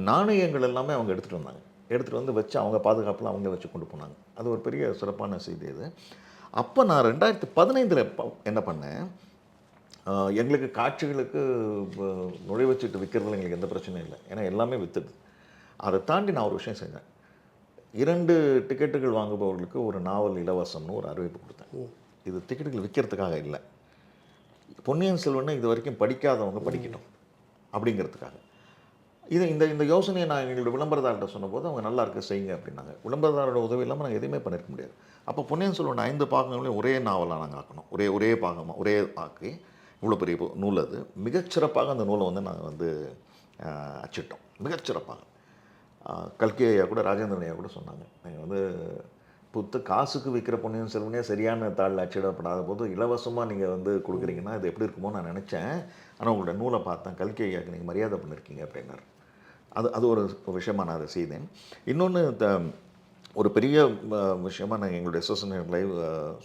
நாணயங்கள் எல்லாமே அவங்க எடுத்துகிட்டு வந்தாங்க. எடுத்துகிட்டு வந்து வச்சு அவங்க பாதுகாப்பில் அவங்களே வச்சு கொண்டு போனாங்க. அது ஒரு பெரிய சிறப்பான செய்தி அது. அப்போ நான் 2015 என்ன பண்ணேன், எங்களுக்கு காட்சிகளுக்கு நுழைவச்சிட்டு விற்கிறதுல எங்களுக்கு எந்த பிரச்சனையும் இல்லை, ஏன்னா எல்லாமே விற்றுது. அதை தாண்டி நான் ஒரு விஷயம் செஞ்சேன். 2 டிக்கெட்டுகள் வாங்குபவர்களுக்கு ஒரு நாவல் இலவசம்னு ஒரு அறிவிப்பு கொடுத்தேன். இது டிக்கெட்டுகள் விற்கிறதுக்காக இல்லை, பொன்னியின் செல்வனை இது வரைக்கும் படிக்காதவங்க படிக்கணும் அப்படிங்கிறதுக்காக. இந்த இந்த யோசனையை நான் எங்களோட விளம்பரதார்கிட்ட சொன்னபோது அவங்க நல்லா இருக்க செய்யுங்க அப்படின்னாங்க. விளம்பரதாரோட உதவி இல்லாமல் நாங்கள் எதுவுமே பண்ணியிருக்க முடியாது. அப்போ பொன்னியின் செல்வன் 5 பாகங்களையும் ஒரே நாவலாக நாங்கள் ஆக்கணும். ஒரே பாகமாக ஒரே ஆக்கி இவ்வளோ பெரிய நூல் அது. மிகச்சிறப்பாக அந்த நூலை வந்து நாங்கள் வந்து அச்சிட்டோம். மிகச்சிறப்பாக. கல்கி ஐயா கூட, ராஜேந்திரன் ஐயா கூட சொன்னாங்க, நீங்கள் வந்து காசுக்கு விற்கிற பொன்னியின் செல்வனே சரியான தாளில் அச்சிடப்படாத போது இலவசமாக நீங்கள் வந்து கொடுக்குறீங்கன்னா இது எப்படி இருக்குமோ நான் நினச்சேன். ஆனால் உங்களோட நூலை பார்த்தேன், கல்கி ஐயாவுக்கு நீங்கள் மரியாதை பண்ணியிருக்கீங்க அப்படின்னாரு. அது ஒரு விஷயமாக நான் அதை செய்தேன். இன்னொன்று ஒரு பெரிய விஷயமாக நாங்கள் எங்களுடைய எஸ்எஸ்என் லைவ்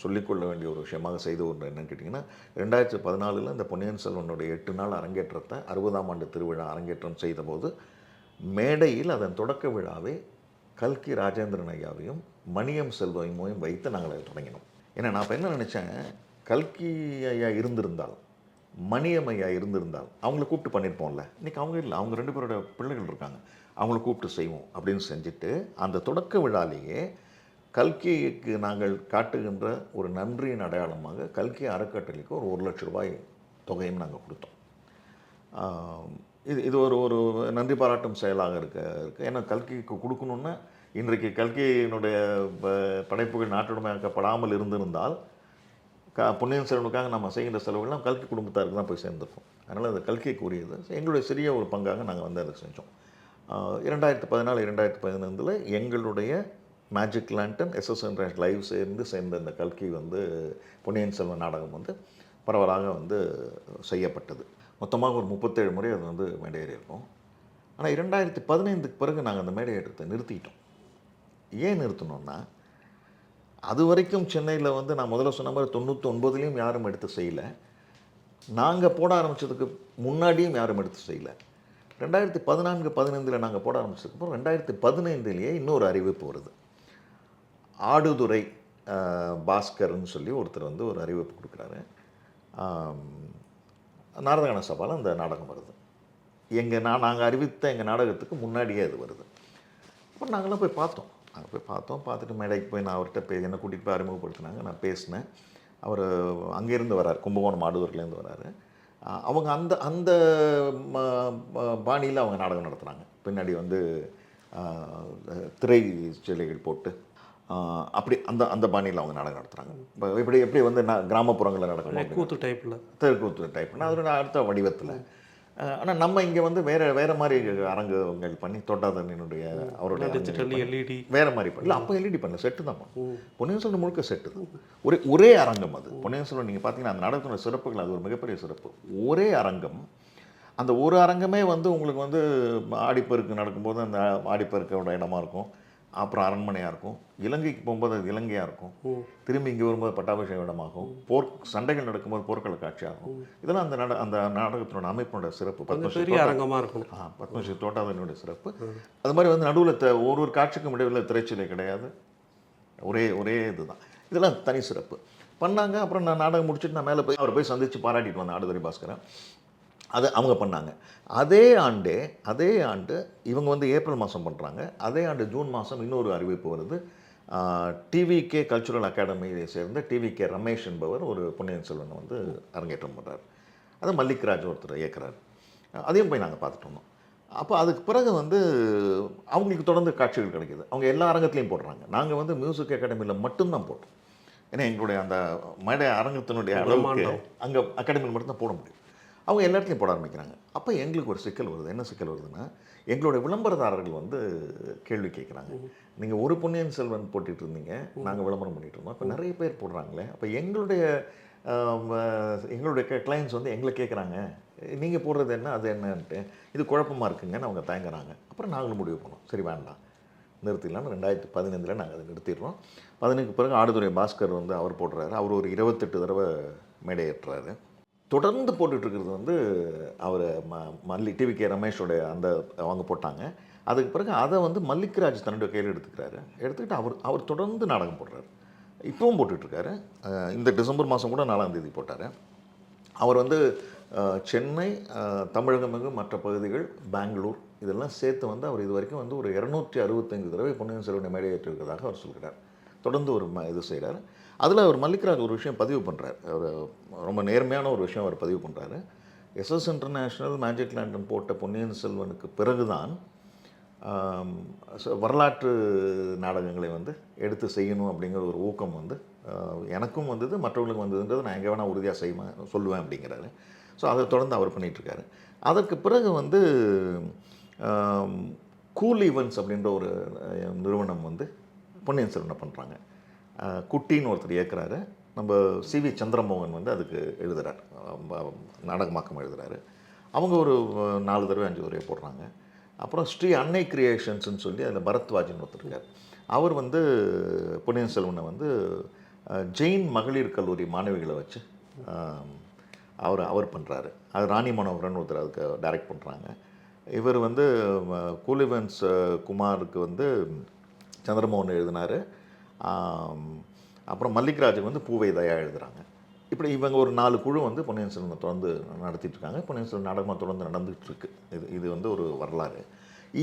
சொல்லிக்கொள்ள வேண்டிய ஒரு விஷயமாக செய்த ஒன்று என்னன்னு கேட்டிங்கன்னா, 2014 இந்த பொன்னியின் செல்வனுடைய 8 நாள் அரங்கேற்றத்தை 60ஆம் ஆண்டு திருவிழா அரங்கேற்றம் செய்தபோது மேடையில் அதன் தொடக்க விழாவை கல்கி ராஜேந்திரன் ஐயாவையும் மணியம் செல்வமையும் வைத்து நாங்கள் அதை தொடங்கினோம். ஏன்னா நான் இப்போ என்ன நினச்சேன், கல்கி ஐயா இருந்திருந்தால், மணியம் ஐயா இருந்திருந்தால் அவங்கள கூப்பிட்டு பண்ணியிருப்போம்ல. இன்றைக்கி அவங்க இல்லை, அவங்க 2 பேரோட பிள்ளைகள் இருக்காங்க, அவங்கள கூப்பிட்டு செய்வோம் அப்படின்னு செஞ்சுட்டு அந்த தொடக்க விழாலேயே கல்கிக்கு நாங்கள் காட்டுகின்ற ஒரு நன்றியின் அடையாளமாக கல்கி அறக்கட்டளைக்கு ஒரு 1 லட்ச ரூபாய் தொகையும் நாங்கள் கொடுத்தோம். இது ஒரு நன்றி பாராட்டும் செயலாக இருக்கு. ஏன்னா கல்கிக்கு கொடுக்கணுன்னா இன்றைக்கு கல்கியினுடைய படைப்புகள் நாட்டுடைமையாக்கப்படாமல் இருந்திருந்தால் பொன்னியின் செல்வனுக்காக நம்ம செய்கின்ற செலவுகள்லாம் கல்கி குடும்பத்தாருக்கு தான் போய் சேர்ந்துருக்கும். அதனால் அது கல்கிக்கு உரியது. எங்களுடைய சிறிய ஒரு பங்காக நாங்கள் வந்து அதை செஞ்சோம். 2014 2015 எங்களுடைய மேஜிக் லேண்டன் எஸ்எஸ்என் லைவ் சேர்ந்த இந்த கல்கி வந்து பொன்னியின் செல்வன் நாடகம் வந்து பரவலாக வந்து செய்யப்பட்டது. மொத்தமாக ஒரு 37 முறை அது வந்து மேடையேறி இருக்கும். ஆனால் 2015க்கு பிறகு நாங்கள் அந்த மேடையேற்றத்தை நிறுத்திட்டோம். ஏன் நிறுத்தினோன்னா, அது வரைக்கும் சென்னையில் வந்து நான் முதல்ல சொன்ன மாதிரி 99லேயும் யாரும் எடுத்து செய்யலை. நாங்கள் போட ஆரம்பித்ததுக்கு முன்னாடியும் யாரும் எடுத்து செய்யலை. 2014-15 நாங்கள் போட ஆரம்பிச்சதுக்கப்புறம் 2015 இன்னொரு அறிவிப்பு வருது. ஆடுதுறை பாஸ்கர்னு சொல்லி ஒருத்தர் வந்து ஒரு அறிவிப்பு கொடுக்குறாரு. நாரதகான சபாவில் அந்த நாடகம் வருது. நாங்கள் அறிவித்த எங்கள் நாடகத்துக்கு முன்னாடியே அது வருது. அப்புறம் நாங்களாம் போய் பார்த்தோம். பார்த்துட்டு மேடைக்கு போய் நான் அவர்கிட்ட என்னை கூட்டிகிட்டு போய் அறிமுகப்படுத்தினாங்க. நான் பேசினேன். அவர் அங்கேருந்து வரார், கும்பகோணம் ஆடுதுறையிலேருந்து வராரு. அவங்க அந்த பாணியில் அவங்க நாடகம் நடத்துகிறாங்க. பின்னாடி வந்து திரை சிலைகள் போட்டு அப்படி அந்த பாணியில் அவங்க நாடகம் நடத்துகிறாங்க. இப்போ எப்படி வந்து கிராமப்புறங்களில் நடக்கணும், கூத்து டைப்பில், தெருக்கூத்து டைப்னா அதோட அடுத்த வடிவத்தில். ஆனால் நம்ம இங்கே வந்து வேறு மாதிரி அரங்குகள் பண்ணி தோட்டாதனினுடைய அவருடைய எல்இடி வேறு மாதிரி பண்ணல. அப்போ எல்இடி பண்ணல, செட்டு தான் பண்ணும். பொன்னியின் செல்வன் முழுக்க செட்டு தான். ஒரே அரங்கம் அது. பொன்னியின் செல்வன் நீங்கள் பார்த்தீங்கன்னா அந்த நாடகத்தோட சிறப்புகள் அது ஒரு மிகப்பெரிய சிறப்பு. ஒரே அரங்கம். அந்த ஒரு அரங்கமே வந்து உங்களுக்கு வந்து ஆடிப்பெருக்கு நடக்கும்போது அந்த ஆடிப்பெருக்கோட இடமா இருக்கும். அப்புறம் அரண்மனையாக இருக்கும். இலங்கைக்கு போகும்போது அது இலங்கையாக இருக்கும். திரும்பி இங்கே வரும்போது பட்டாபிஷேக இடமாகும். சண்டைகள் நடக்கும்போது போர்க்கள காட்சியாகும். இதெல்லாம் அந்த நாடகத்தினோட அமைப்பினோட சிறப்பு. பெரிய அரங்கமாக இருக்கும். பத்மஸ்ரீ தோட்டாதனுடைய சிறப்பு. அது மாதிரி வந்து நடுவில் ஒரு காட்சிக்கும் இடையில் திரைச்சிலை கிடையாது. ஒரே இதுதான். இதெல்லாம் தனி சிறப்பு பண்ணாங்க. அப்புறம் நான் நாடகம் முடிச்சுட்டு நான் மேலே போய் அவரை போய் சந்தித்து பாராட்டிட்டு வந்தேன், ஆடுதுறை பாஸ்கரன். அது அவங்க பண்ணாங்க. அதே ஆண்டு இவங்க வந்து ஏப்ரல் மாதம் பண்ணுறாங்க. அதே ஆண்டு ஜூன் மாதம் இன்னொரு அறிவிப்பு வருது. டிவிகே கல்ச்சுரல் அகாடமியை சேர்ந்த டிவிகே ரமேஷ் என்பவர் ஒரு பொன்னியின் செல்வனை வந்து அரங்கேற்றம் பண்ணுறாரு. அதை மல்லிக்ராஜ் ஒருத்தர் இயக்குறாரு. அதையும் போய் நாங்கள் பார்த்துட்டு வந்தோம். அப்போ அதுக்கு பிறகு வந்து அவங்களுக்கு தொடர்ந்து காட்சிகள் கிடைக்கிது. அவங்க எல்லா அரங்கத்துலேயும் போடுறாங்க. நாங்கள் வந்து மியூசிக் அகாடமியில் மட்டும்தான் போட்டோம். ஏன்னா எங்களுடைய அந்த மேடை அரங்கத்தினுடைய அளவுக்கு அங்கே அகாடமியில் மட்டும்தான் போட முடியும். அவங்க எல்லா இடத்துலையும் போட ஆரம்பிக்கிறாங்க. அப்போ எங்களுக்கு ஒரு சிக்கல் வருது. என்ன சிக்கல் வருதுன்னா, எங்களுடைய விளம்பரதாரர்கள் வந்து கேள்வி கேட்குறாங்க. நீங்கள் ஒரு பொன்னியின் செல்வன் போட்டுட்டு இருந்தீங்க, நாங்கள் விளம்பரம் பண்ணிகிட்டு இருந்தோம். இப்போ நிறைய பேர் போடுறாங்களே, அப்போ எங்களுடைய கிளைண்ட்ஸ் வந்து எங்களை கேட்குறாங்க, நீங்கள் போடுறது என்ன, அது என்னன்ட்டு இது குழப்பமாக இருக்குங்கன்னு அவங்க தயங்குறாங்க. அப்புறம் நாங்களும் முடிவு பண்ணோம், சரி வேண்டாம், நிறுத்திடலாம்னு 2015 நாங்கள் அதை நிறுத்திடுறோம். 15க்கு பிறகு ஆடுதுறை பாஸ்கர் வந்து அவர் போடுறாரு. அவர் ஒரு 28 தடவை மேடையேற்றுறாரு. தொடர்ந்து போட்டுட்ருக்கிறது வந்து அவர் டிவிகே ரமேஷோடைய அவங்க போட்டாங்க. அதுக்கு பிறகு அதை வந்து மல்லிக்ராஜ் தன்னுடைய கையில் எடுத்துக்கிட்டு அவர் தொடர்ந்து நாடகம் போடுறாரு. இப்பவும் போட்டுட்ருக்காரு. இந்த டிசம்பர் மாதம் கூட 4ஆம் தேதி போட்டார். அவர் வந்து சென்னை, தமிழகம் மற்ற பகுதிகள், பெங்களூர் இதெல்லாம் சேர்த்து வந்து அவர் இது வரைக்கும் வந்து ஒரு 265 தடவை பொன்னியின் செல்வனை மேடையேற்றிருக்கிறதாக அவர் சொல்கிறார். தொடர்ந்து ஒரு இது செய்கிறார். அதில் அவர் மல்லிக்ராஜ் ஒரு விஷயம் பதிவு பண்ணுறார். அவர் ரொம்ப நேர்மையான ஒரு விஷயம் அவர் பதிவு பண்ணுறாரு. எஸ்எஸ் இன்டர்நேஷ்னல், மேஜிக் லேண்டன் போட்ட பொன்னியின் செல்வனுக்கு பிறகுதான் வரலாற்று நாடகங்களை வந்து எடுத்து செய்யணும் அப்படிங்கிற ஒரு ஊக்கம் வந்து எனக்கும் வந்தது, மற்றவர்களுக்கும் வந்ததுன்றது நான் எங்கே வேணால் உறுதியாக செய்வேன் சொல்லுவேன் அப்படிங்கிறாரு. ஸோ அதை தொடர்ந்து அவர் பண்ணிகிட்ருக்காரு. அதற்கு பிறகு வந்து கூல் ஈவெண்ட்ஸ் அப்படின்ற ஒரு நிறுவனம் வந்து பொன்னியின் செல்வனை பண்ணுறாங்க. குட்டின்னு ஒருத்தர் இயக்குறாரு. நம்ம சிவி சந்திரமோகன் வந்து அதுக்கு எழுதுகிறார், நாடகமாக்கம் எழுதுகிறாரு. அவங்க ஒரு 4 தடவை 5 தடவை போடுறாங்க. அப்புறம் ஸ்ரீ அன்னை கிரியேஷன்ஸ்னு சொல்லி அதில் பரத்வாஜன் ஒருத்தர் இருக்கார். அவர் வந்து பொன்னியின் செல்வனை வந்து ஜெயின் மகளிர் கல்லூரி மாணவிகளை வச்சு அவர் பண்ணுறாரு. அது ராணி மனோகரன் ஒருத்தர் அதுக்கு டைரக்ட் பண்ணுறாங்க. இவர் வந்து கூலிவன்ஸ் குமாருக்கு வந்து சந்திரமோகன் எழுதினார். அப்புறம் மல்லிக்ராஜுக்கு வந்து பூவை தயா எழுதுகிறாங்க. இப்படி இவங்க ஒரு 4 குழு வந்து பொன்னியின் செல்வனை தொடர்ந்து நடத்திட்டுருக்காங்க. பொன்னியின் செல்வன் நாடகமாக தொடர்ந்து நடந்துகிட்ருக்கு. இது வந்து ஒரு வரலாறு.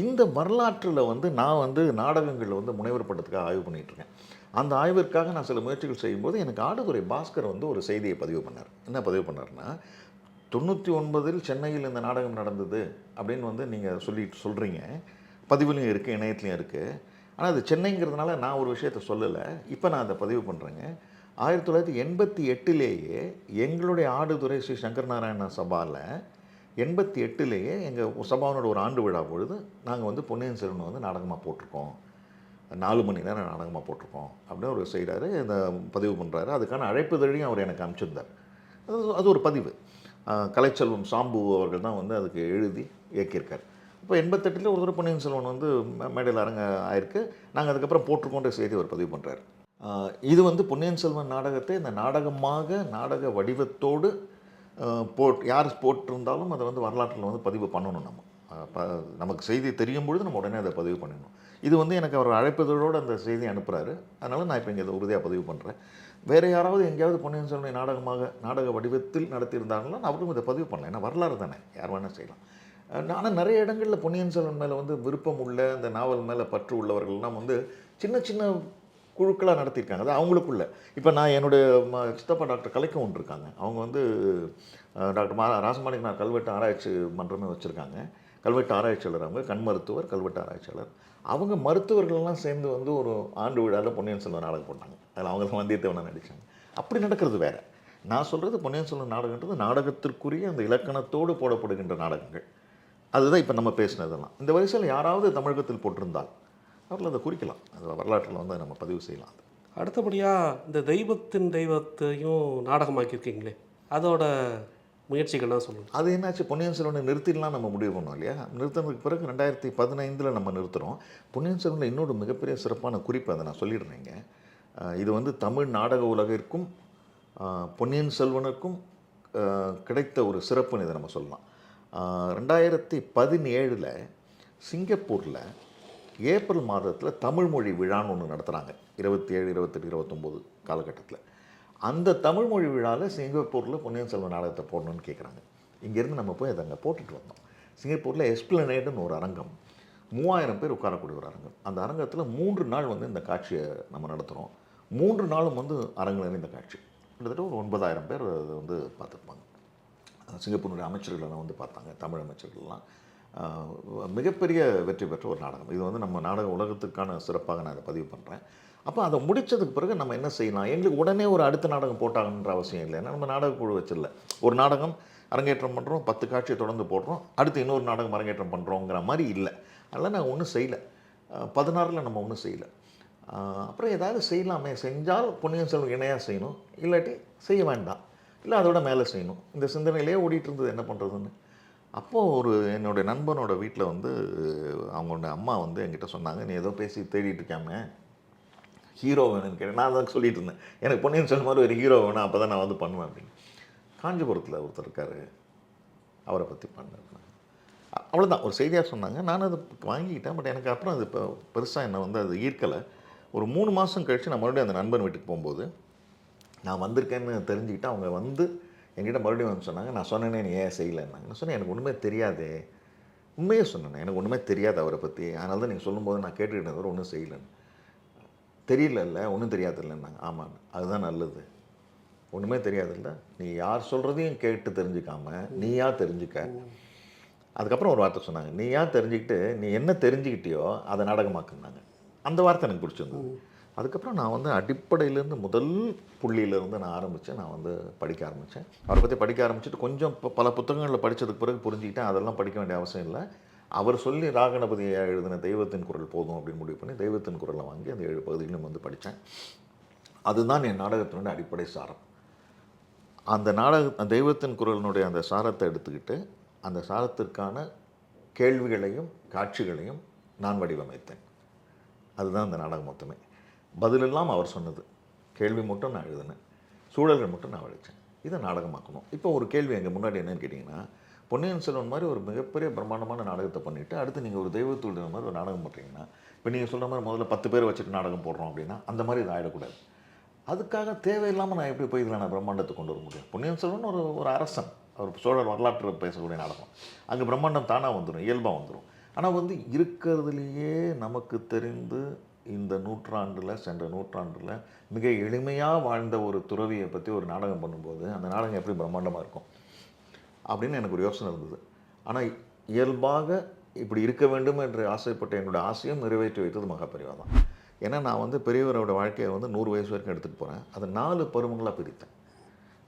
இந்த வரலாற்றில் வந்து நான் வந்து நாடகங்களில் வந்து முனைவர் பட்டத்துக்காக ஆய்வு பண்ணிகிட்ருக்கேன். அந்த ஆய்விற்காக நான் சில முயற்சிகள் செய்யும்போது எனக்கு ஆடுதுறை பாஸ்கர் வந்து ஒரு செய்தியை பதிவு பண்ணார். என்ன பதிவு பண்ணார்னா, 99 சென்னையில் இந்த நாடகம் நடந்தது அப்படின்னு வந்து நீங்கள் சொல்கிறீங்க. பதிவுலையும் இருக்குது, இணையத்துலையும் இருக்குது. ஆனால் அது சென்னைங்கிறதுனால நான் ஒரு விஷயத்த சொல்லலை. இப்போ நான் அதை பதிவு பண்ணுறேங்க. 1988 எங்களுடைய ஆடுதுறை ஸ்ரீ சங்கர நாராயண சபாவில் 88 எங்கள் சபாவினோட ஒரு ஆண்டு விழா பொழுது நாங்கள் வந்து பொன்னியின் செல்வனை வந்து நாடகமாக போட்டிருக்கோம். 4 மணி நேரம் நாடகமாக போட்டிருக்கோம் அப்படின்னு ஒரு செய்கிறாரு, இந்த பதிவு பண்ணுறாரு. அதுக்கான அழைப்புதழையும் அவர் எனக்கு அனுப்பிச்சிருந்தார். அது ஒரு பதிவு. கலைச்செல்வம் சாம்பு அவர்கள் தான் வந்து அதுக்கு எழுதி இயக்கியிருக்கார். இப்போ 88 ஒரு தடவை பொன்னியின் செல்வன் வந்து மேடையில் ஆயிருக்கு. நாங்கள் அதுக்கப்புறம் போட்டிருக்கோன்ற செய்தி அவர் பதிவு பண்ணுறாரு. இது வந்து பொன்னியின் செல்வன் நாடகத்தை இந்த நாடகமாக நாடக வடிவத்தோடு யார் போட்டிருந்தாலும் அதை வந்து வரலாற்றில் வந்து பதிவு பண்ணணும். நமக்கு செய்தி தெரியும் பொழுது நம்ம உடனே அதை பதிவு பண்ணணும். இது வந்து எனக்கு அவர் அழைப்பதோடு அந்த செய்தியை அனுப்புகிறாரு. அதனால் நான் இப்போ இங்கே இதை உறுதியாக பதிவு பண்ணுறேன். வேறு யாராவது எங்கேயாவது பொன்னியின் செல்வனை நாடக வடிவத்தில் நடத்தியிருந்தாங்கன்னா அவரும் இதை பதிவு பண்ணலாம். ஏன்னா வரலாறு தானே, யார் வேணால் செய்யலாம். ஆனால் நிறைய இடங்களில் பொன்னியின் செல்வன் மேலே வந்து விருப்பம் உள்ள, அந்த நாவல் மேலே பற்று உள்ளவர்கள்லாம் வந்து சின்ன சின்ன குழுக்களாக நடத்தியிருக்காங்க. அது அவங்களுக்குள்ள. இப்போ நான் என்னுடைய சித்தப்பா டாக்டர் கலைக்கம் ஒன்று இருக்காங்க. அவங்க வந்து டாக்டர் ராசமாணிக்கனார் கல்வெட்டு ஆராய்ச்சி மன்றமே வச்சுருக்காங்க. கல்வெட்டு ஆராய்ச்சியாளர், அவங்க கண் மருத்துவர், கல்வெட்டு ஆராய்ச்சியாளர். அவங்க மருத்துவர்கள்லாம் சேர்ந்து வந்து ஒரு ஆண்டு விழாவில் பொன்னியின் செல்வன் நாடகம் போட்டாங்க. அதில் அவங்க தான் வந்தியத்தேவனை நடித்தாங்க. அப்படி நடக்கிறது வேறு. நான் சொல்கிறது பொன்னியின் செல்வன் நாடகன்றது நாடகத்திற்குரிய அந்த இலக்கணத்தோடு போடப்படுகின்ற நாடகங்கள். அதுதான் இப்போ நம்ம பேசினதெல்லாம். இந்த வரிசையில் யாராவது தமிழகத்தில் போட்டிருந்தால் அவர்கள் அதை குறிக்கலாம். அது வரலாற்றில் வந்து நம்ம பதிவு செய்யலாம். அடுத்தபடியாக இந்த தெய்வத்தையும் நாடகமாக்கியிருக்கீங்களே, அதோட முயற்சிகள்லாம் சொல்லுங்கள். அது என்னாச்சு, பொன்னியின் செல்வனை நிறுத்திடலாம் நம்ம முடிவு பண்ணோம் இல்லையா? நிறுத்தினதுக்கு பிறகு 2015 நம்ம நிறுத்துகிறோம். பொன்னியின் செல்வனில் இன்னொரு மிகப்பெரிய சிறப்பான குறிப்பு அதை நான் சொல்லிடுறேங்க. இது வந்து தமிழ் நாடக உலகிற்கும் பொன்னியின் செல்வனுக்கும் கிடைத்த ஒரு சிறப்புன்னு இதை நம்ம சொல்லலாம். 2017 சிங்கப்பூரில் ஏப்ரல் மாதத்தில் தமிழ் மொழி விழான்னு ஒன்று நடத்துகிறாங்க. 27, 28, 29 காலகட்டத்தில். அந்த தமிழ் மொழி விழாவில் சிங்கப்பூரில் பொன்னியின் செல்வன் நாடகத்தை போடணும்னு கேட்குறாங்க. இங்கேருந்து நம்ம போய் அதை அங்கே போட்டுட்டு வந்தோம். சிங்கப்பூரில் எஸ்பிளனேடுன்னு ஒரு அரங்கம், 3000 பேர் உட்காரக்கூடிய ஒரு அரங்கம். அந்த அரங்கத்தில் 3 நாள் வந்து இந்த காட்சியை நம்ம நடத்துகிறோம். 3 நாளும் வந்து அரங்கில் இந்த காட்சி கிட்டத்தட்ட ஒரு 9000 பேர் அதை வந்து பார்த்துருப்பாங்க. சிங்கப்பூருடைய அமைச்சர்களெல்லாம் வந்து பார்த்தாங்க, தமிழ் அமைச்சர்கள்லாம். மிகப்பெரிய வெற்றி பெற்ற ஒரு நாடகம். இது வந்து நம்ம நாடக உலகத்துக்கான சிறப்பாக நான் அதை பதிவு பண்ணுறேன். அப்போ அதை முடித்ததுக்கு பிறகு நம்ம என்ன செய்யலாம்? எங்களுக்கு உடனே ஒரு அடுத்த நாடகம் போட்டாங்கன்ற அவசியம் இல்லை. ஏன்னா நம்ம நாடக குழு வச்சிடல. ஒரு நாடகம் அரங்கேற்றம் பண்ணுறோம், 10 காட்சியை தொடர்ந்து போடுறோம், அடுத்து இன்னொரு நாடகம் அரங்கேற்றம் பண்ணுறோங்கிற மாதிரி இல்லை. அதனால் நாங்கள் ஒன்றும் செய்யலை. 16 நம்ம ஒன்றும் செய்யலை. அப்புறம் ஏதாவது செய்யலாமே, செஞ்சால் பொன்னியின் செல்வன் இணையாக செய்யணும், இல்லாட்டி செய்ய வேண்டாம், இல்லை அதோட மேலே செய்யணும். இந்த சிந்தனையிலே ஓடிட்டு இருந்தது என்ன பண்ணுறதுன்னு. அப்போது என்னுடைய நண்பனோட வீட்டில் வந்து அவங்களோட அம்மா வந்து என்கிட்ட சொன்னாங்க, நீ ஏதோ பேசி தேடிட்டு இருக்காம ஹீரோ வேணும்னு கேட்டேன். நான் தான் சொல்லிட்டு இருந்தேன், எனக்கு பொன்னியின் செல்வன் மாதிரி ஒரு ஹீரோ வேணும், அப்போ தான் நான் வந்து பண்ணுவேன் அப்படின்னு. காஞ்சிபுரத்தில் ஒருத்தர் இருக்கார், அவரை பற்றி பண்ணேன். அவ்வளோதான், ஒரு செய்தியாக சொன்னாங்க. நான் அதை வாங்கிக்கிட்டேன். பட் எனக்கு அப்புறம் அது இப்போ பெருசாக என்னை வந்து அது ஈர்க்கலை. ஒரு 3 மாதம் கழித்து நான் மறுபடியும் அந்த நண்பன் வீட்டுக்கு போகும்போது நான் வந்திருக்கேன்னு தெரிஞ்சுக்கிட்டு அவங்க வந்து என்கிட்ட மறுபடியும் வந்து சொன்னாங்க, நான் சொன்னேனே நீ ஏன் செய்யலைன்னாங்க. நான் சொன்னேன், எனக்கு ஒன்றுமே தெரியாதே. உண்மையே சொன்னேன், எனக்கு ஒன்றுமே தெரியாது அவரை பற்றி. அதனால தான் நீங்கள் சொல்லும்போது நான் கேட்டுக்கிட்டேன், தவிர ஒன்றும் செய்யலைன்னு. தெரியல, ஒன்றும் தெரியாது இல்லைன்னாங்க. ஆமாம், அதுதான் நல்லது. ஒன்றுமே தெரியாதுல்ல, நீ யார் சொல்கிறதையும் கேட்டு தெரிஞ்சுக்காம நீயா தெரிஞ்சுக்க. அதுக்கப்புறம் ஒரு வார்த்தை சொன்னாங்க, நீயா தெரிஞ்சுக்கிட்டு நீ என்ன தெரிஞ்சுக்கிட்டியோ அதை நாடகமாக்குனாங்க. அந்த வார்த்தை எனக்கு பிடிச்சிருந்தது. அதுக்கப்புறம் நான் வந்து அடிப்படையிலேருந்து முதல் புள்ளியிலேருந்து நான் ஆரம்பித்தேன். நான் வந்து படிக்க ஆரம்பித்தேன். அவரை பற்றி படிக்க ஆரம்பிச்சுட்டு கொஞ்சம் பல புத்தகங்களில் படித்ததுக்கு பிறகு புரிஞ்சுக்கிட்டேன் அதெல்லாம் படிக்க வேண்டிய அவசியம் இல்லை. அவர் சொல்லி ராகணபதி எழுதின தெய்வத்தின் குரல் போதும் அப்படின்னு முடிவு பண்ணி தெய்வத்தின் குரலை வாங்கி அந்த 7 பகுதிகளும் வந்து படித்தேன். அதுதான் என் நாடகத்தினுடைய அடிப்படை சாரம். அந்த தெய்வத்தின் குரலினுடைய அந்த சாரத்தை எடுத்துக்கிட்டு அந்த சாரத்திற்கான கேள்விகளையும் காட்சிகளையும் நான் வடிவமைத்தேன். அதுதான் அந்த நாடகம் மொத்தமே. பதிலெல்லாம் அவர் சொன்னது, கேள்வி மட்டும் நான் எழுதினேன், சூழல்கள் மட்டும் நான் வடித்தேன். இதை நாடகமாக்கணும். இப்போ ஒரு கேள்வி எங்கள் முன்னாடி என்னன்னு கேட்டிங்கன்னா, பொன்னியின் செல்வன் மாதிரி ஒரு மிகப்பெரிய பிரம்மாண்டமான நாடகத்தை பண்ணிவிட்டு அடுத்து நீங்கள் ஒரு தெய்வத்தூள் மாதிரி ஒரு நாடகம் பண்ணுறீங்கன்னா, இப்போ நீங்கள் சொல்கிற மாதிரி முதல்ல 10 பேர் வச்சுட்டு நாடகம் போடுறோம் அப்படின்னா அந்த மாதிரி இது ஆகிடக்கூடாது. அதுக்காக தேவையில்லாமல் நான் எப்படி போய் இதில் நான் பிரம்மாண்டத்தை கொண்டு வர முடியும்? பொன்னியின் செல்வன் ஒரு அரசன், அவர் சோழர் வரலாற்று பேசக்கூடிய நாடகம். அங்கே பிரம்மாண்டம் தானாக வந்துடும், இயல்பாக வந்துடும். ஆனால் வந்து இருக்கிறதுலையே நமக்கு தெரிந்து இந்த நூற்றாண்டில் சென்ற நூற்றாண்டில் மிக எளிமையாக வாழ்ந்த ஒரு துறவியை பற்றி ஒரு நாடகம் பண்ணும்போது அந்த நாடகம் எப்படி பிரம்மாண்டமாக இருக்கும் அப்படின்னு எனக்கு ஒரு யோசனை இருந்தது. ஆனால் இயல்பாக இப்படி இருக்க வேண்டும் என்று ஆசைப்பட்ட என்னோடய ஆசையும் நிறைவேற்றி வைத்தது மகாபெரிவா தான். ஏன்னா நான் வந்து பெரியவரோட வாழ்க்கையை வந்து 100 வயசு வரைக்கும் எடுத்துகிட்டு போகிறேன். அதை 4 பருவங்களாக பிரித்தேன்.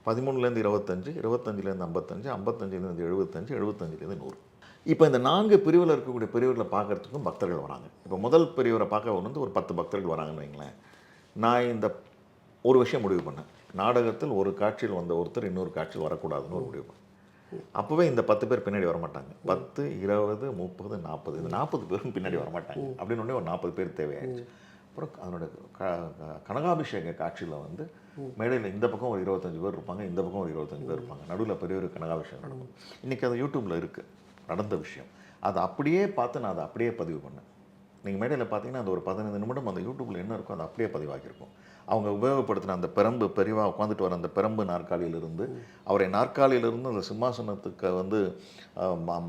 13லேருந்து 25, 25லேருந்து 55, 55லேருந்து 75, 75லேருந்து 100. இப்போ இந்த 4 பிரிவில் இருக்கக்கூடிய பெரியவர்களை பார்க்குறதுக்கும் பக்தர்கள் வராங்க. இப்போ முதல் பெரியவரை பார்க்க வந்து ஒரு 10 பக்தர்கள் வராங்கன்னு வைங்களேன். நான் இந்த ஒரு விஷயம் முடிவு பண்ணேன், நாடகத்தில் ஒரு காட்சியில் வந்த ஒருத்தர் இன்னொரு காட்சியில் வரக்கூடாதுன்னு ஒரு முடிவு பண்ணேன். அப்போவே இந்த 10 பேர் பின்னாடி வரமாட்டாங்க. 10, 20, 30, 40 இந்த 40 பேரும் பின்னாடி வரமாட்டாங்க. அப்படின்னு ஒன்றே ஒரு 40 பேர் தேவையாயிடுச்சு. அப்புறம் அதனோட கனகாபிஷேக காட்சியில் வந்து மேடையில் இந்த பக்கம் ஒரு 25 பேர் இருப்பாங்க, இந்த பக்கம் ஒரு 25 பேர் இருப்பாங்க. நடுவில் பெரிய ஒரு கனகாபிஷேகம் நடக்கும். இன்றைக்கி அது யூடியூப்பில் இருக்குது, நடந்த விஷயம். அதை அப்படியே பார்த்து நான் அதை அப்படியே பதிவு பண்ணேன். நீங்கள் மேடையில் பார்த்தீங்கன்னா அந்த ஒரு 15 நிமிடம் அந்த யூடியூப்பில் என்ன இருக்கோ அதை அப்படியே பதிவாகியிருக்கும். அவங்க உபயோகப்படுத்தின அந்த பெரம்பு, பெரியவா உட்காந்துட்டு வர அந்த பெரம்பு நாற்காலியிலிருந்து அவரை நாற்காலியிலிருந்து அந்த சிம்மாசனத்துக்கு வந்து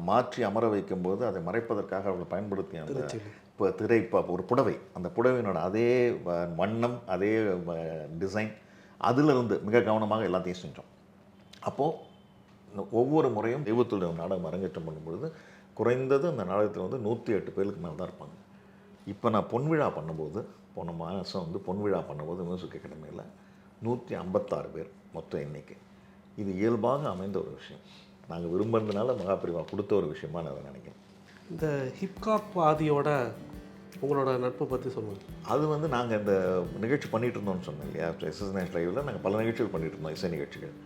மாற்றி அமர வைக்கும்போது அதை மறைப்பதற்காக அவர்கள் பயன்படுத்திய அந்த திரை, ஒரு புடவை, அந்த புடவையினோட அதே வண்ணம், அதே டிசைன், அதிலிருந்து மிக கவனமாக எல்லாத்தையும் செஞ்சோம். அப்போது ஒவ்வொரு முறையும் தெய்வத்துடைய நாடகம் அரங்கேற்றம் பண்ணும்பொழுது குறைந்தது அந்த நாடகத்தில் வந்து 108 பேருக்கு மேலே தான் இருப்பாங்க. இப்போ நான் பொன்விழா பண்ணும்போது, போன மாதம் வந்து பொன்விழா பண்ணும்போது மியூசிக் அகாடமியில் 156 பேர் மொத்த எண்ணிக்கை. இது இயல்பாக அமைந்த ஒரு விஷயம். நாங்கள் விரும்புறதுனால மகாபெரிவா கொடுத்த ஒரு விஷயமா நான் அதை நினைக்கிறேன். இந்த ஹிப்காப் ஆதியோட உங்களோட நட்பை பற்றி சொல்லுங்கள். அது வந்து நாங்கள் இந்த நிகழ்ச்சி பண்ணிகிட்டு இருந்தோம்னு சொன்னோம் இல்லையா, எஸ்எஸ்என் லைவில் நாங்கள் பல நிகழ்ச்சிகள் பண்ணிகிட்டு இருந்தோம், இசை நிகழ்ச்சிகள்.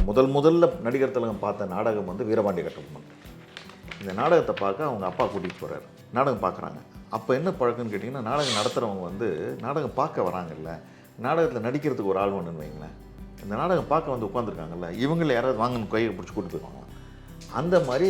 முதல்ல நடிகர் திலகம் பார்த்த நாடகம் வந்து வீரபாண்டிய கட்டபொம்மன். இந்த நாடகத்தை பார்க்க அவங்க அப்பா கூட்டிகிட்டு போகிறார். நாடகம் பார்க்குறாங்க. அப்போ என்ன பழக்கம்னு கேட்டிங்கன்னா, நாடகம் நடத்துகிறவங்க வந்து நாடகம் பார்க்க வராங்கல்ல, நாடகத்தில் நடிக்கிறதுக்கு ஒரு ஆள் ஒன்றுன்னு வைங்களேன். இந்த நாடகம் பார்க்க வந்து உட்காந்துருக்காங்கல்ல, இவங்களை யாராவது வாங்கன்னு கையை பிடிச்சி கூட்டு போயிருவாங்க. அந்த மாதிரி